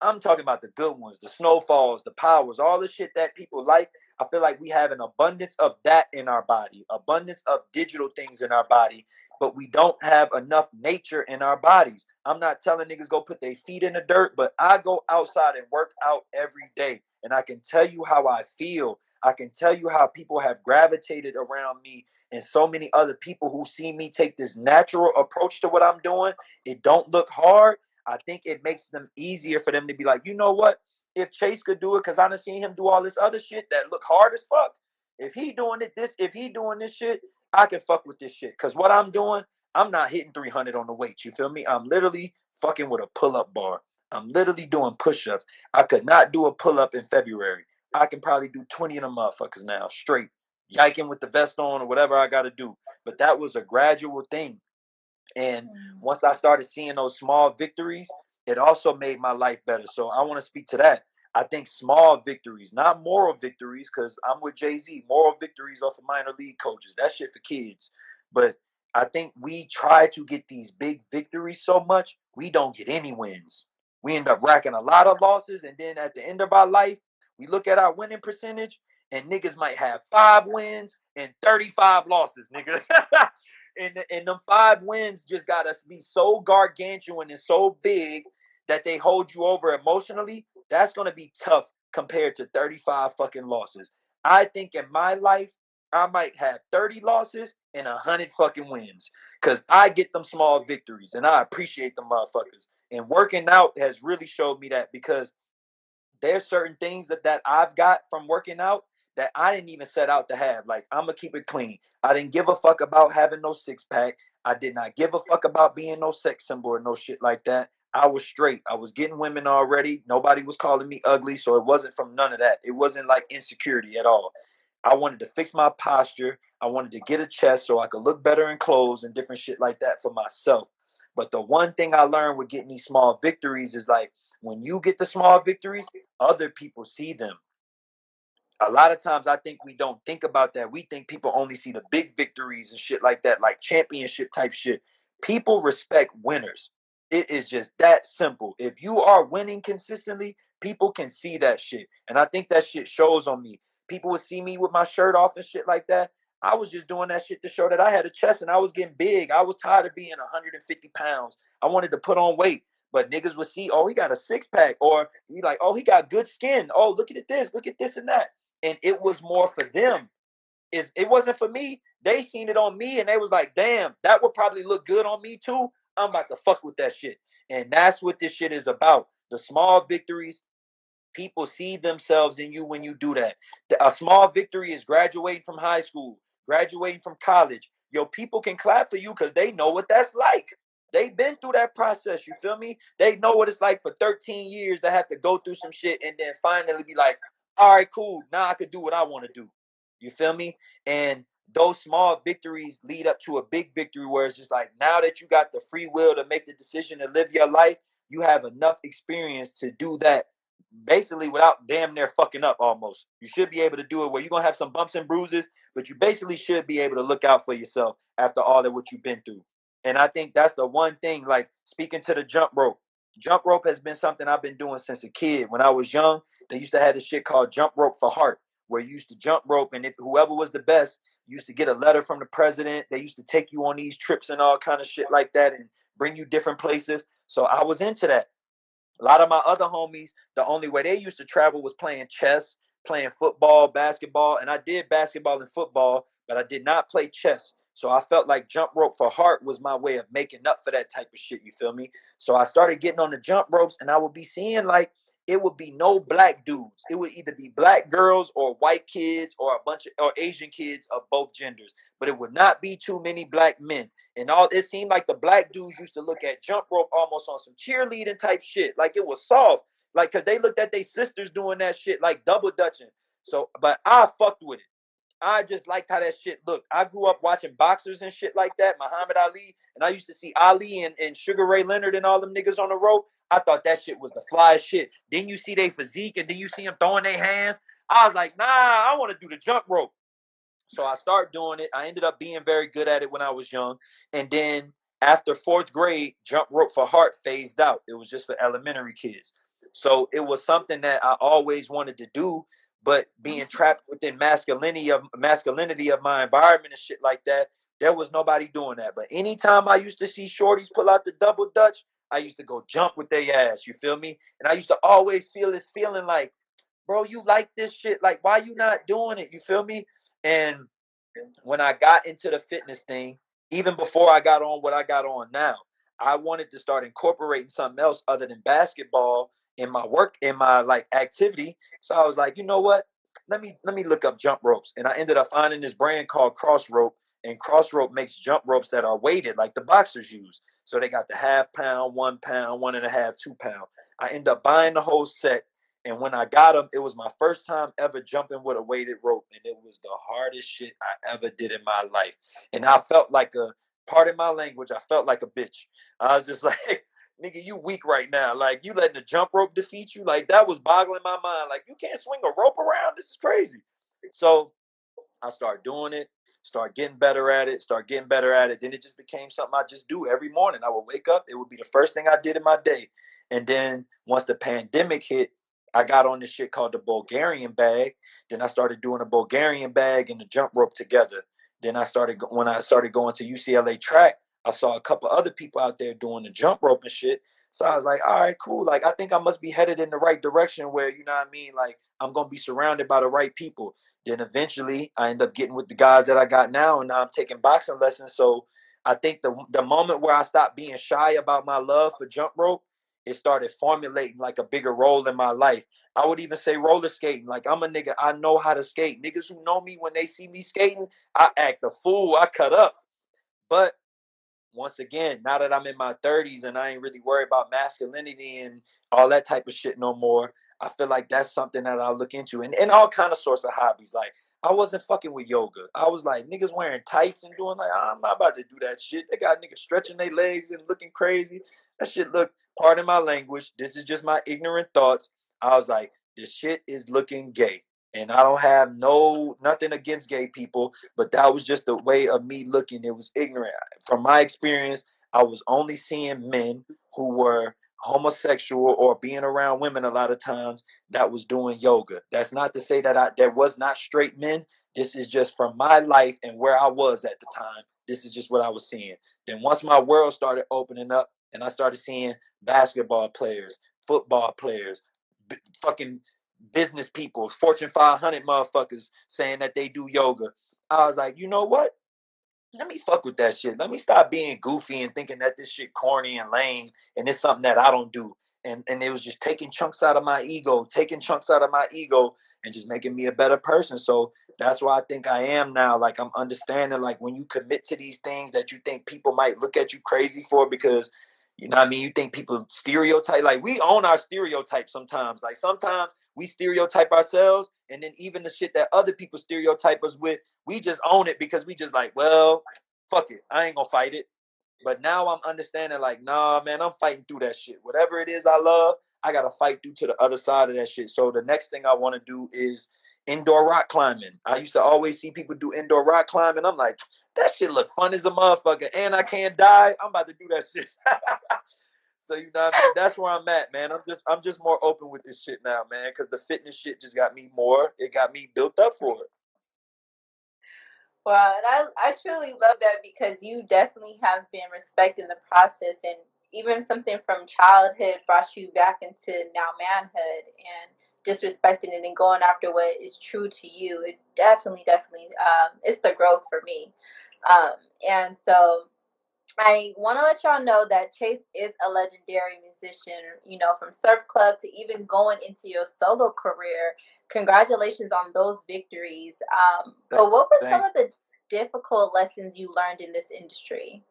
I'm talking about the good ones, the Snowfalls, the Powers, all the shit that people like. I feel like we have an abundance of that in our body, abundance of digital things in our body, but we don't have enough nature in our bodies. I'm not telling niggas go put their feet in the dirt, but I go outside and work out every day. And I can tell you how I feel. I can tell you how people have gravitated around me, and so many other people who see me take this natural approach to what I'm doing. It don't look hard. I think it makes them easier for them to be like, you know what? If Chase could do it, because I done seen him do all this other shit that look hard as fuck. If he doing this shit, I can fuck with this shit. Because what I'm doing, I'm not hitting 300 on the weight. You feel me? I'm literally fucking with a pull-up bar. I'm literally doing push-ups. I could not do a pull-up in February. I can probably do 20 of them motherfuckers now, straight. Yiking with the vest on or whatever I got to do. But that was a gradual thing. And once I started seeing those small victories, it also made my life better. So I want to speak to that. I think small victories, not moral victories, because I'm with Jay-Z. Moral victories off of minor league coaches. That shit for kids. But I think we try to get these big victories so much, we don't get any wins. We end up racking a lot of losses, and then at the end of our life, we look at our winning percentage, and niggas might have 5 wins and 35 losses, nigga. And them 5 wins just got us be so gargantuan and so big that they hold you over emotionally. That's gonna be tough compared to 35 fucking losses. I think in my life, I might have 30 losses and 100 fucking wins, because I get them small victories and I appreciate them motherfuckers. And working out has really showed me that, because there's certain things that I've got from working out that I didn't even set out to have. Like, I'm gonna keep it clean. I didn't give a fuck about having no 6 pack. I did not give a fuck about being no sex symbol or no shit like that. I was straight. I was getting women already. Nobody was calling me ugly, so it wasn't from none of that. It wasn't like insecurity at all. I wanted to fix my posture. I wanted to get a chest so I could look better in clothes and different shit like that for myself. But the one thing I learned with getting these small victories is, like, when you get the small victories, other people see them. A lot of times I think we don't think about that. We think people only see the big victories and shit like that, like championship type shit. People respect winners. It is just that simple. If you are winning consistently, people can see that shit. And I think that shit shows on me. People would see me with my shirt off and shit like that. I was just doing that shit to show that I had a chest and I was getting big. I was tired of being 150 pounds. I wanted to put on weight. But niggas would see, oh, he got a six pack, or he like, oh, he got good skin. Oh, look at this and that. And it was more for them. It wasn't for me. They seen it on me and they was like, damn, that would probably look good on me too. I'm about to fuck with that shit. And that's what this shit is about. The small victories, people see themselves in you when you do that. A small victory is graduating from high school, graduating from college. Yo, people can clap for you because they know what that's like. They've been through that process. You feel me? They know what it's like for 13 years to have to go through some shit and then finally be like, all right, cool. Now I could do what I want to do. You feel me? And those small victories lead up to a big victory where it's just like, now that you got the free will to make the decision to live your life, you have enough experience to do that basically without damn near fucking up almost. You should be able to do it where you're going to have some bumps and bruises, but you basically should be able to look out for yourself after all of what you've been through. And I think that's the one thing, like speaking to the jump rope. Jump rope has been something I've been doing since a kid. When I was young, they used to have this shit called jump rope for heart, where you used to jump rope, and if whoever was the best used to get a letter from the president. They used to take you on these trips and all kind of shit like that and bring you different places. So I was into that. A lot of my other homies, the only way they used to travel was playing chess, playing football, basketball, and I did basketball and football, but I did not play chess. So I felt like jump rope for heart was my way of making up for that type of shit, you feel me? So I started getting on the jump ropes and I would be seeing like it would be no black dudes. It would either be black girls or white kids or a bunch of or Asian kids of both genders, but it would not be too many black men. And all it seemed like the black dudes used to look at jump rope almost on some cheerleading type shit, like it was soft, like because they looked at their sisters doing that shit, like double dutching. So, but I fucked with it. I just liked how that shit looked. I grew up watching boxers and shit like that, Muhammad Ali, and I used to see Ali and Sugar Ray Leonard and all them niggas on the rope. I thought that shit was the flyest shit. Then you see their physique and then you see them throwing their hands. I was like, nah, I want to do the jump rope. So I started doing it. I ended up being very good at it when I was young. And then after fourth grade, jump rope for heart phased out. It was just for elementary kids. So it was something that I always wanted to do, but being trapped within masculinity of my environment and shit like that, there was nobody doing that. But anytime I used to see shorties pull out the double dutch, I used to go jump with their ass. You feel me? And I used to always feel this feeling like, bro, you like this shit? Like, why you not doing it? You feel me? And when I got into the fitness thing, even before I got on what I got on now, I wanted to start incorporating something else other than basketball in my work, in my like activity. So I was like, you know what? Let me look up jump ropes. And I ended up finding this brand called Cross Rope. And Cross Rope makes jump ropes that are weighted like the boxers use. So they got the half pound, 1 pound, 1.5, 2 pound. I ended up buying the whole set. And when I got them, it was my first time ever jumping with a weighted rope. And it was the hardest shit I ever did in my life. And I felt like pardon my language, I felt like a bitch. I was just like, nigga, you weak right now. Like, you letting the jump rope defeat you? Like, that was boggling my mind. Like, you can't swing a rope around? This is crazy. So I started doing it, start getting better at it, start getting better at it. Then it just became something I just do every morning. I would wake up, it would be the first thing I did in my day. And then once the pandemic hit, I got on this shit called the Bulgarian bag. Then I started doing a Bulgarian bag and the jump rope together. Then when I started going to UCLA track, I saw a couple other people out there doing the jump rope and shit. So I was like, all right, cool. Like, I think I must be headed in the right direction where, you know what I mean? Like, I'm going to be surrounded by the right people. Then eventually I end up getting with the guys that I got now, and now I'm taking boxing lessons. So I think the moment where I stopped being shy about my love for jump rope, it started formulating like a bigger role in my life. I would even say roller skating. Like, I'm a nigga, I know how to skate. Niggas who know me, when they see me skating, I act a fool. I cut up. But once again, now that I'm in my 30s and I ain't really worried about masculinity and all that type of shit no more, I feel like that's something that I'll look into. And all kind of sorts of hobbies. Like, I wasn't fucking with yoga. I was like, niggas wearing tights and doing like, I'm not about to do that shit. They got niggas stretching their legs and looking crazy. That shit look, pardon my language, this is just my ignorant thoughts. I was like, this shit is looking gay. And I don't have nothing against gay people, but that was just the way of me looking. It was ignorant. From my experience, I was only seeing men who were homosexual or being around women a lot of times that was doing yoga. That's not to say that there was not straight men. This is just from my life and where I was at the time. This is just what I was seeing. Then once my world started opening up and I started seeing basketball players, football players, fucking business people, Fortune 500 motherfuckers saying that they do yoga. I was like, you know what? Let me fuck with that shit. Let me stop being goofy and thinking that this shit corny and lame and it's something that I don't do. And it was just taking chunks out of my ego, and just making me a better person. So that's why I think I am now. Like I'm understanding like when you commit to these things that you think people might look at you crazy for because you know what I mean, you think people stereotype like we own our stereotypes sometimes. Like sometimes we stereotype ourselves and then even the shit that other people stereotype us with we just own it because we just like, well, fuck it. I ain't gonna fight it. But now I'm understanding, like, nah, man, I'm fighting through that shit. Whatever it is I love, I gotta fight through to the other side of that shit. So the next thing I wanna do is indoor rock climbing. I used to always see people do indoor rock climbing. I'm like, that shit look fun as a motherfucker. And I can't die. I'm about to do that shit. So you know what I mean? That's where I'm at, man. I'm just more open with this shit now, man, because the fitness shit just got me more. It got me built up for it. Wow, and I truly love that because you definitely have been respecting the process, and even something from childhood brought you back into now manhood, and just respecting it and going after what is true to you. It definitely, it's the growth for me. Um, and so I want to let y'all know that Chase is a legendary musician, you know, from Surf Club to even going into your solo career. Congratulations on those victories. But what were some Thank of the difficult lessons you learned in this industry?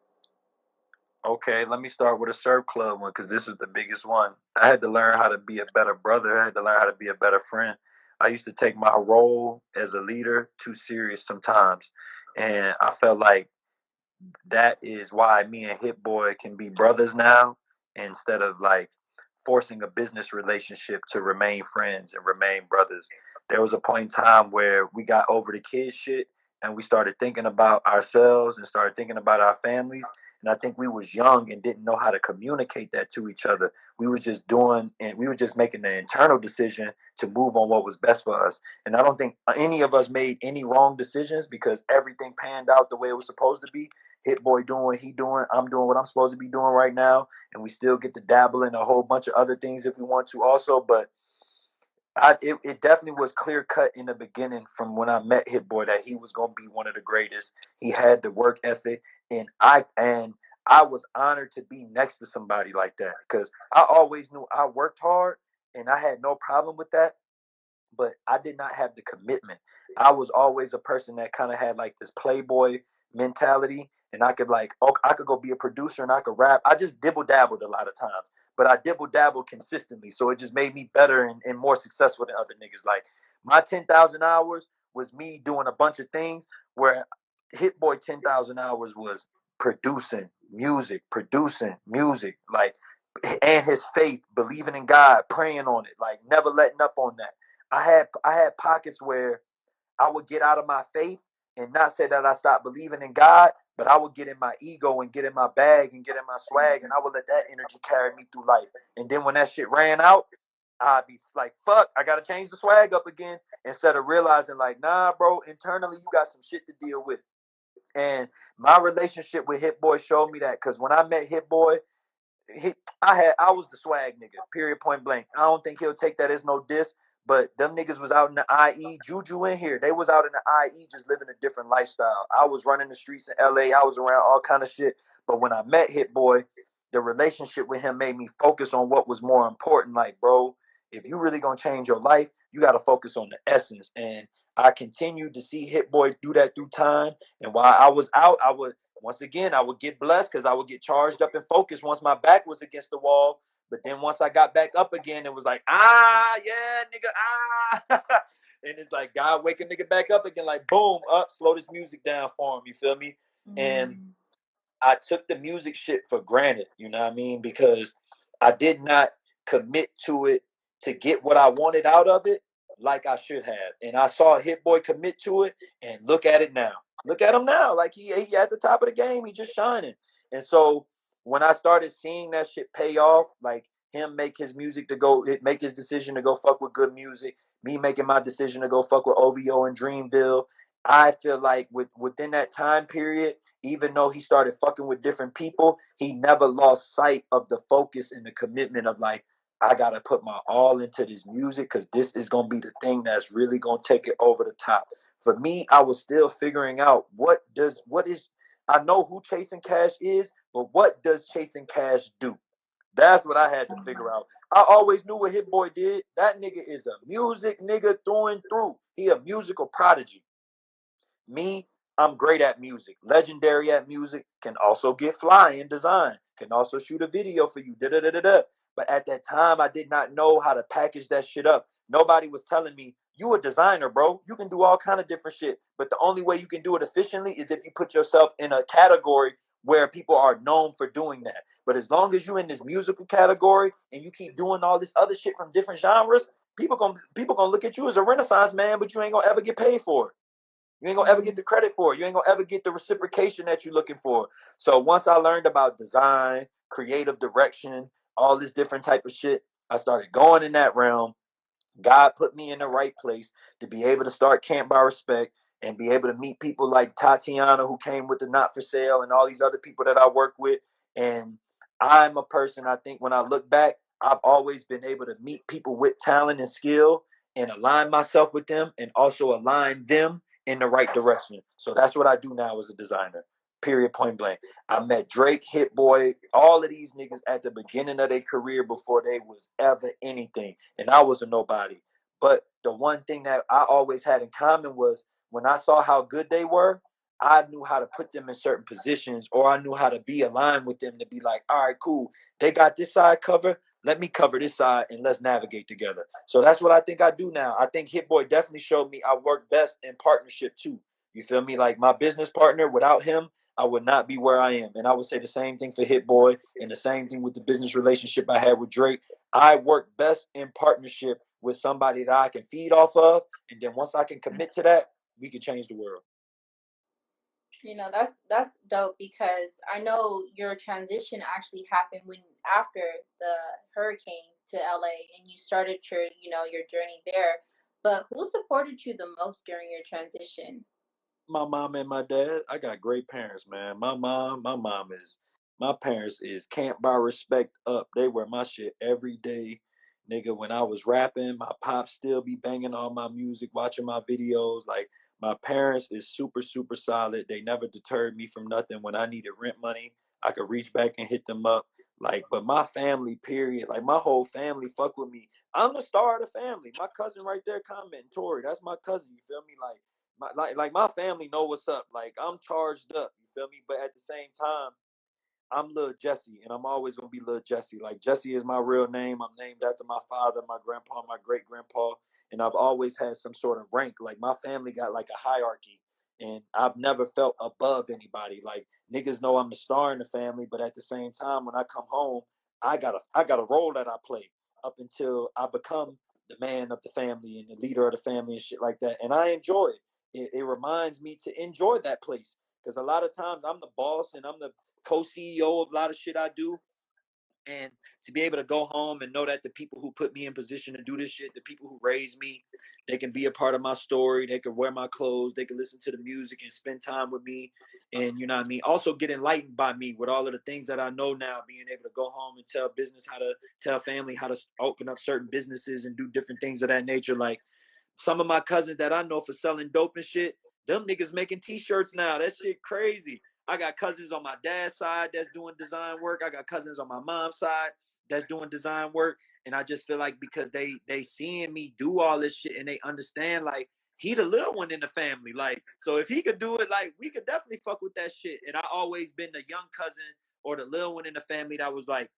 Okay, let me start with a surf club one because this was the biggest one. I had to learn how to be a better brother. I had to learn how to be a better friend. I used to take my role as a leader too serious sometimes, and I felt like that is why me and Hit Boy can be brothers now instead of like forcing a business relationship to remain friends and remain brothers. There was a point in time where we got over the kid shit and we started thinking about ourselves and started thinking about our families. And I think we was young and didn't know how to communicate that to each other. We was just doing and we were just making an internal decision to move on what was best for us. And I don't think any of us made any wrong decisions because everything panned out the way it was supposed to be. Hit Boy doing what he doing, I'm doing what I'm supposed to be doing right now, and we still get to dabble in a whole bunch of other things if we want to also. But it definitely was clear cut in the beginning from when I met Hit Boy that he was gonna be one of the greatest. He had the work ethic, and I was honored to be next to somebody like that because I always knew I worked hard and I had no problem with that, but I did not have the commitment. I was always a person that kind of had like this playboy mentality, and I could like, oh, I could go be a producer and I could rap. I just dibble dabbled a lot of times, but I dibble dabbled consistently, so it just made me better and more successful than other niggas. Like my 10,000 hours was me doing a bunch of things where Hit Boy 10,000 hours was producing music, like and his faith, believing in God, praying on it, like never letting up on that. I had pockets where I would get out of my faith and not say that I stopped believing in God, but I would get in my ego and get in my bag and get in my swag, and I would let that energy carry me through life. And then when that shit ran out, I'd be like, "Fuck, I gotta change the swag up again." Instead of realizing, like, "Nah, bro, internally you got some shit to deal with." And my relationship with Hit Boy showed me that because when I met Hit Boy, I was the swag nigga. Period. Point blank. I don't think he'll take that as no diss. But them niggas was out in the IE. Juju in here. They was out in the IE just living a different lifestyle. I was running the streets in LA. I was around all kind of shit. But when I met Hit Boy, the relationship with him made me focus on what was more important. Like, bro, if you really gonna change your life, you gotta focus on the essence. And I continued to see Hit Boy do that through time. And while I was out, I would once again, I would get blessed because I would get charged up and focused once my back was against the wall. But then once I got back up again, it was like, yeah, nigga, and it's like God wake a nigga back up again, like boom, up, slow this music down for him. You feel me? And I took the music shit for granted, you know what I mean? Because I did not commit to it to get what I wanted out of it. like I should have. And I saw Hit Boy commit to it, and look at it now. Look at him now. Like he at the top of the game. He just shining. And so when I started seeing that shit pay off, like him make his music to go, make his decision to go fuck with good music, me making my decision to go fuck with OVO and Dreamville, I feel like within that time period, even though he started fucking with different people, he never lost sight of the focus and the commitment of like, I gotta put my all into this music because this is gonna be the thing that's really gonna take it over the top. For me, I was still figuring out what is. I know who ChaseNCashe is, but what does ChaseNCashe do? That's what I had to figure out. I always knew what Hit Boy did. That nigga is a music nigga through and through. He a musical prodigy. Me, I'm great at music, legendary at music, can also get fly in design, can also shoot a video for you, da da da da da. But at that time, I did not know how to package that shit up. Nobody was telling me, you a designer, bro. You can do all kind of different shit. But the only way you can do it efficiently is if you put yourself in a category where people are known for doing that. But as long as you're in this musical category and you keep doing all this other shit from different genres, people gonna look at you as a renaissance man, but you ain't gonna ever get paid for it. You ain't gonna ever get the credit for it. You ain't gonna ever get the reciprocation that you're looking for. So once I learned about design, creative direction, all this different type of shit, I started going in that realm. God put me in the right place to be able to start CANT BUY RESPECT and be able to meet people like Tatiana, who came with the Not For Sale, and all these other people that I work with. And I'm a person, I think when I look back, I've always been able to meet people with talent and skill and align myself with them and also align them in the right direction. So that's what I do now as a designer. Period, point blank. I met Drake, Hit Boy, all of these niggas at the beginning of their career before they was ever anything. And I was a nobody. But the one thing that I always had in common was when I saw how good they were, I knew how to put them in certain positions, or I knew how to be aligned with them to be like, all right, cool. They got this side covered. Let me cover this side and let's navigate together. So that's what I think I do now. I think Hit Boy definitely showed me I work best in partnership too. You feel me? Like my business partner, without him, I would not be where I am. And I would say the same thing for Hit Boy and the same thing with the business relationship I had with Drake. I work best in partnership with somebody that I can feed off of. And then once I can commit to that, we can change the world. That's dope because I know your transition actually happened when after the hurricane to LA and you started your journey there. But who supported you the most during your transition? My mom and my dad, I got great parents, man. My parents is CANT BUY RESPECT up. They wear my shit every day. Nigga, when I was rapping, my pops still be banging all my music, watching my videos. Like, my parents is super, super solid. They never deterred me from nothing. When I needed rent money, I could reach back and hit them up. Like, but my family, period, like my whole family fuck with me. I'm the star of the family. My cousin right there commenting, Tori, that's my cousin. You feel me? Like my family know what's up. Like I'm charged up. You feel me? But at the same time, I'm Lil Jesse, and I'm always gonna be Lil Jesse. Like Jesse is my real name. I'm named after my father, my grandpa, my great grandpa, and I've always had some sort of rank. Like my family got like a hierarchy, and I've never felt above anybody. Like niggas know I'm the star in the family, but at the same time, when I come home, I got a role that I play up until I become the man of the family and the leader of the family and shit like that. And I enjoy it. It reminds me to enjoy that place because a lot of times I'm the boss and I'm the co-CEO of a lot of shit I do. And to be able to go home and know that the people who put me in position to do this shit, the people who raised me, they can be a part of my story. They can wear my clothes. They can listen to the music and spend time with me. And you know what I mean? Also get enlightened by me with all of the things that I know now, being able to go home and tell business how to tell family how to open up certain businesses and do different things of that nature. Like some of my cousins that I know for selling dope and shit, them niggas making t-shirts now. That shit crazy. I got cousins on my dad's side that's doing design work. I got cousins on my mom's side that's doing design work. And I just feel like because they seeing me do all this shit and they understand like he the little one in the family. Like, so if he could do it, like we could definitely fuck with that shit. And I always been the young cousin or the little one in the family that was like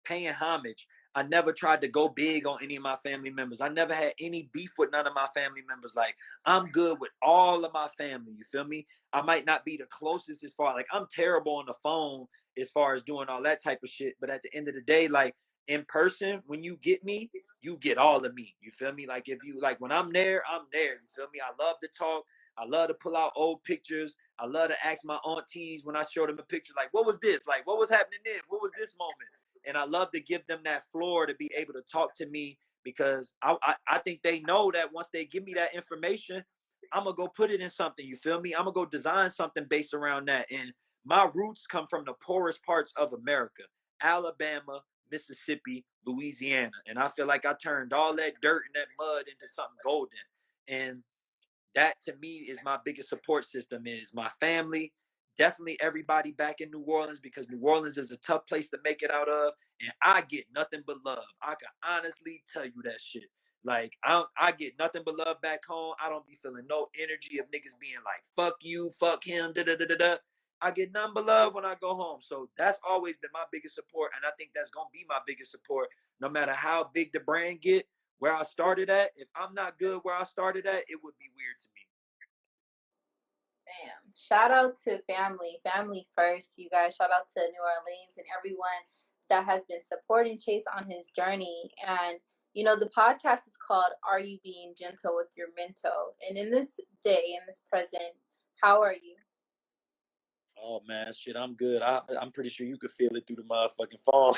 paying homage. I never tried to go big on any of my family members. I never had any beef with none of my family members. Like I'm good with all of my family. You feel me? I might not be the closest as far like I'm terrible on the phone as far as doing all that type of shit. But at the end of the day, like in person, when you get me, you get all of me. You feel me? Like if you like when I'm there, I'm there. You feel me? I love to talk. I love to pull out old pictures. I love to ask my aunties when I show them a picture, like, what was this? Like, what was happening then? What was this moment? And I love to give them that floor to be able to talk to me because I think they know that once they give me that information, I'm gonna go put it in something. You feel me? I'm gonna go design something based around that. And my roots come from the poorest parts of America: Alabama, Mississippi, Louisiana. And I feel like I turned all that dirt and that mud into something golden. And that to me is my biggest support system, is my family, definitely everybody back in New Orleans, because New Orleans is a tough place to make it out of, and I get nothing but love. I can honestly tell you that shit. Like I get nothing but love back home. I don't be feeling no energy of niggas being like fuck you, fuck him, da da da da da. I get nothing but love when I go home. So that's always been my biggest support, and I think that's gonna be my biggest support, no matter how big the brand get. Where I started at, if I'm not good where I started at, it would be weird to me. Damn. Shout out to family. Family first, you guys. Shout out to New Orleans and everyone that has been supporting Chase on his journey. And, you know, the podcast is called Are You Being Gentle with Your Mental? And in this day, in this present, how are you? Oh man, shit, I'm good. I'm pretty sure you could feel it through the motherfucking phone.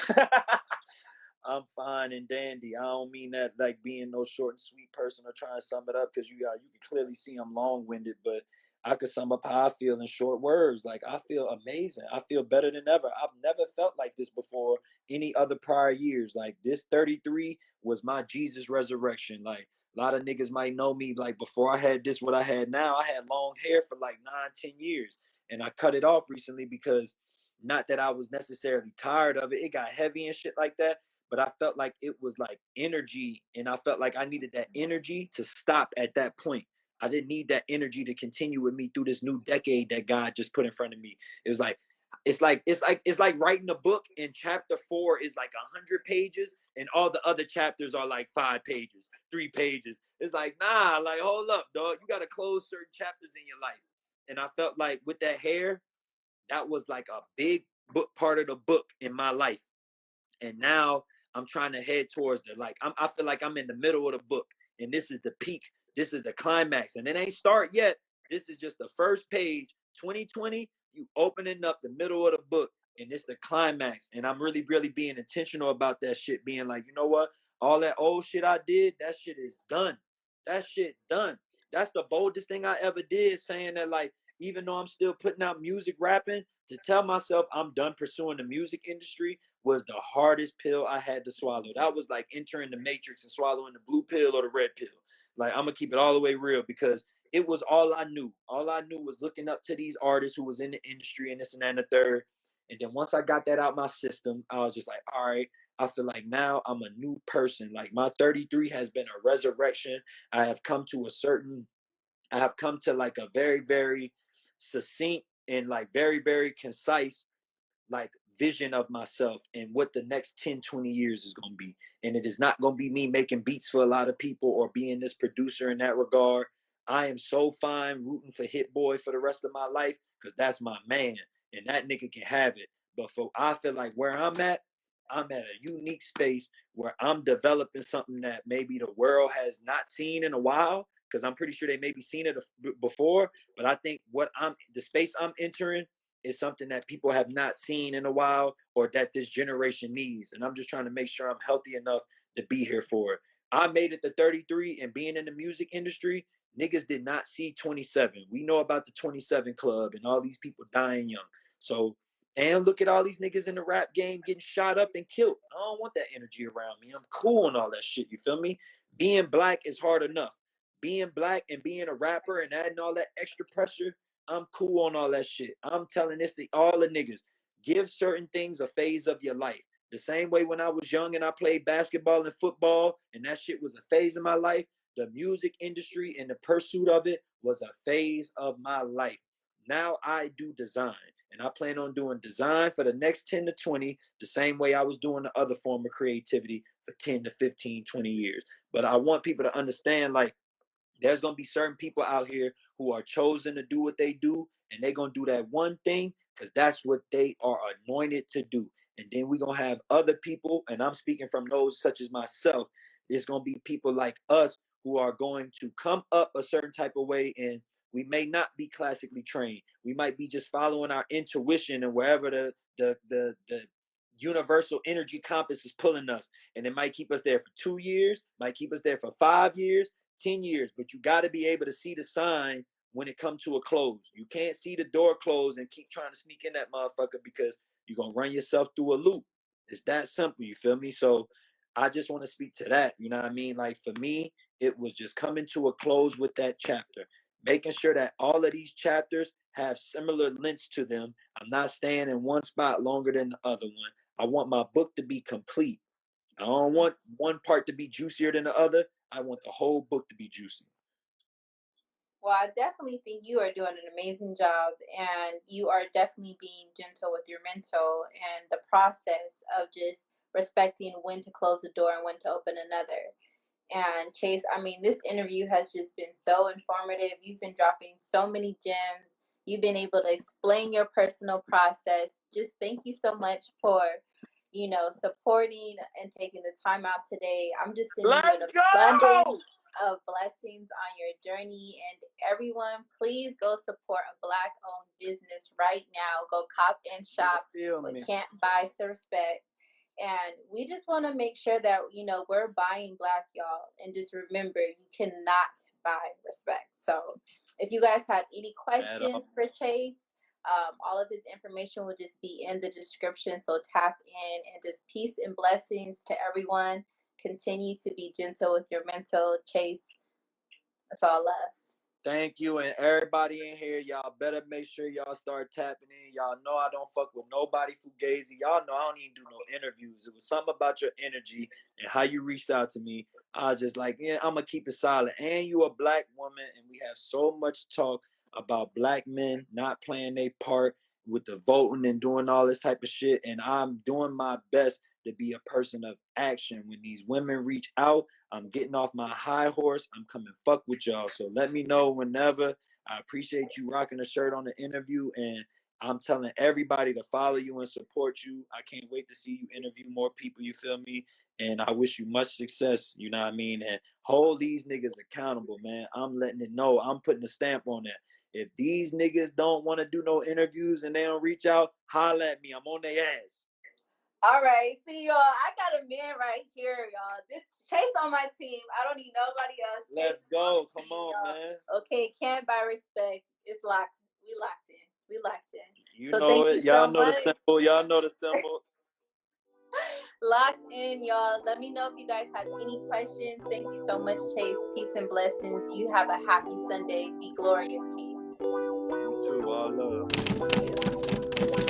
I'm fine and dandy. I don't mean that like being no short and sweet person or trying to sum it up, because you can clearly see I'm long winded, but I could sum up how I feel in short words. Like I feel amazing. I feel better than ever. I've never felt like this before any other prior years. Like this 33 was my Jesus resurrection. Like a lot of niggas might know me like before I had this, what I had now. I had long hair for like 9, 10 years, and I cut it off recently because not that I was necessarily tired of it. It got heavy and shit like that, but I felt like it was like energy, and I felt like I needed that energy to stop at that point. I didn't need that energy to continue with me through this new decade that God just put in front of me. It was like it's like writing a book, and chapter 4 is like 100 pages, and all the other chapters are like 5 pages, 3 pages. It's like, nah, like hold up, dog. You gotta close certain chapters in your life. And I felt like with that hair, that was like a big book part of the book in my life. And now I'm trying to head towards the like I feel like I'm in the middle of the book, and this is the peak, this is the climax, and it ain't start yet. This is just the first page. 2020, you opening up the middle of the book, and it's the climax. And I'm really really being intentional about that shit, being like, you know what, all that old shit I did, that shit is done. That shit done. That's the boldest thing I ever did, saying that, like, even though I'm still putting out music, rapping, to tell myself I'm done pursuing the music industry was the hardest pill I had to swallow. That was like entering the matrix and swallowing the blue pill or the red pill. Like, I'm gonna keep it all the way real, because it was all I knew. All I knew was looking up to these artists who was in the industry and this and that and the third. And then once I got that out my system, I was just like, all right, I feel like now I'm a new person. Like my 33 has been a resurrection. I have come to a certain I have come to like a very, very succinct and like very, very concise like vision of myself and what the next 10, 20 years is going to be. And it is not going to be me making beats for a lot of people or being this producer in that regard. I am so fine rooting for Hit Boy for the rest of my life, because that's my man, and that nigga can have it. But for I feel like where I'm at a unique space where I'm developing something that maybe the world has not seen in a while, because I'm pretty sure they maybe seen it before. But I think the space I'm entering is something that people have not seen in a while, or that this generation needs. And I'm just trying to make sure I'm healthy enough to be here for it. I made it to 33, and being in the music industry, niggas did not see 27. We know about the 27 club and all these people dying young. So, and look at all these niggas in the rap game getting shot up and killed. I don't want that energy around me. I'm cool on all that shit. You feel me? Being black is hard enough. Being black and being a rapper and adding all that extra pressure, I'm cool on all that shit. I'm telling this to all the niggas. Give certain things a phase of your life. The same way when I was young and I played basketball and football, and that shit was a phase of my life, the music industry and the pursuit of it was a phase of my life. Now I do design, and I plan on doing design for the next 10 to 20, the same way I was doing the other form of creativity for 10 to 15, 20 years. But I want people to understand, like, There's going to be certain people out here who are chosen to do what they do, and they're going to do that one thing because that's what they are anointed to do. And then we're going to have other people, and I'm speaking from those such as myself. There's going to be people like us who are going to come up a certain type of way, and we may not be classically trained. We might be just following our intuition and wherever the universal energy compass is pulling us. And it might keep us there for 2 years, might keep us there for 5 years, 10 years, but you got to be able to see the sign when it comes to a close. You can't see the door close and keep trying to sneak in that motherfucker because you're going to run yourself through a loop. It's that simple, you feel me? So I just want to speak to that. You know what I mean? Like for me, it was just coming to a close with that chapter, making sure that all of these chapters have similar lengths to them. I'm not staying in one spot longer than the other one. I want my book to be complete. I don't want one part to be juicier than the other. I want the whole book to be juicy. Well, I definitely think you are doing an amazing job, and you are definitely being gentle with your mental and the process of just respecting when to close the door and when to open another. And Chase, I mean, this interview has just been so informative. You've been dropping so many gems. You've been able to explain your personal process. Just thank you so much for, supporting and taking the time out today. I'm just sending you an abundance of blessings on your journey. And everyone, please go support a Black-owned business right now. Go cop and shop with CANT BUY RESPECT. And we just want to make sure that, we're buying Black, y'all. And just remember, you cannot buy respect. So if you guys have any questions for Chase, all of his information will just be in the description. So tap in, and just peace and blessings to everyone. Continue to be gentle with your mental. Chase, that's all love. Thank you, and everybody in here, y'all better make sure y'all start tapping in. Y'all know I don't fuck with nobody fugazi. Y'all know I don't even do no interviews. It was something about your energy and how you reached out to me. I was just like, yeah, I'm gonna keep it solid. And you a Black woman, and we have so much talk about Black men not playing their part with the voting and doing all this type of shit. And I'm doing my best to be a person of action. When these women reach out, I'm getting off my high horse. I'm coming fuck with y'all. So let me know whenever. I appreciate you rocking a shirt on the interview, and I'm telling everybody to follow you and support you. I can't wait to see you interview more people, you feel me? And I wish you much success, you know what I mean? And hold these niggas accountable, man. I'm letting it know. I'm putting a stamp on that. If these niggas don't want to do no interviews and they don't reach out, holla at me. I'm on their ass. All right, see y'all. I got a man right here, y'all. This Chase on my team. I don't need nobody else. Let's go. Come on, man. Okay, CANT BUY RESPECT. It's locked. We locked in. We locked in. You so know it. Y'all know the symbol. Y'all know the symbol. Locked in, y'all. Let me know if you guys have any questions. Thank you so much, Chase. Peace and blessings. You have a happy Sunday. Be glorious, King. You too. All love.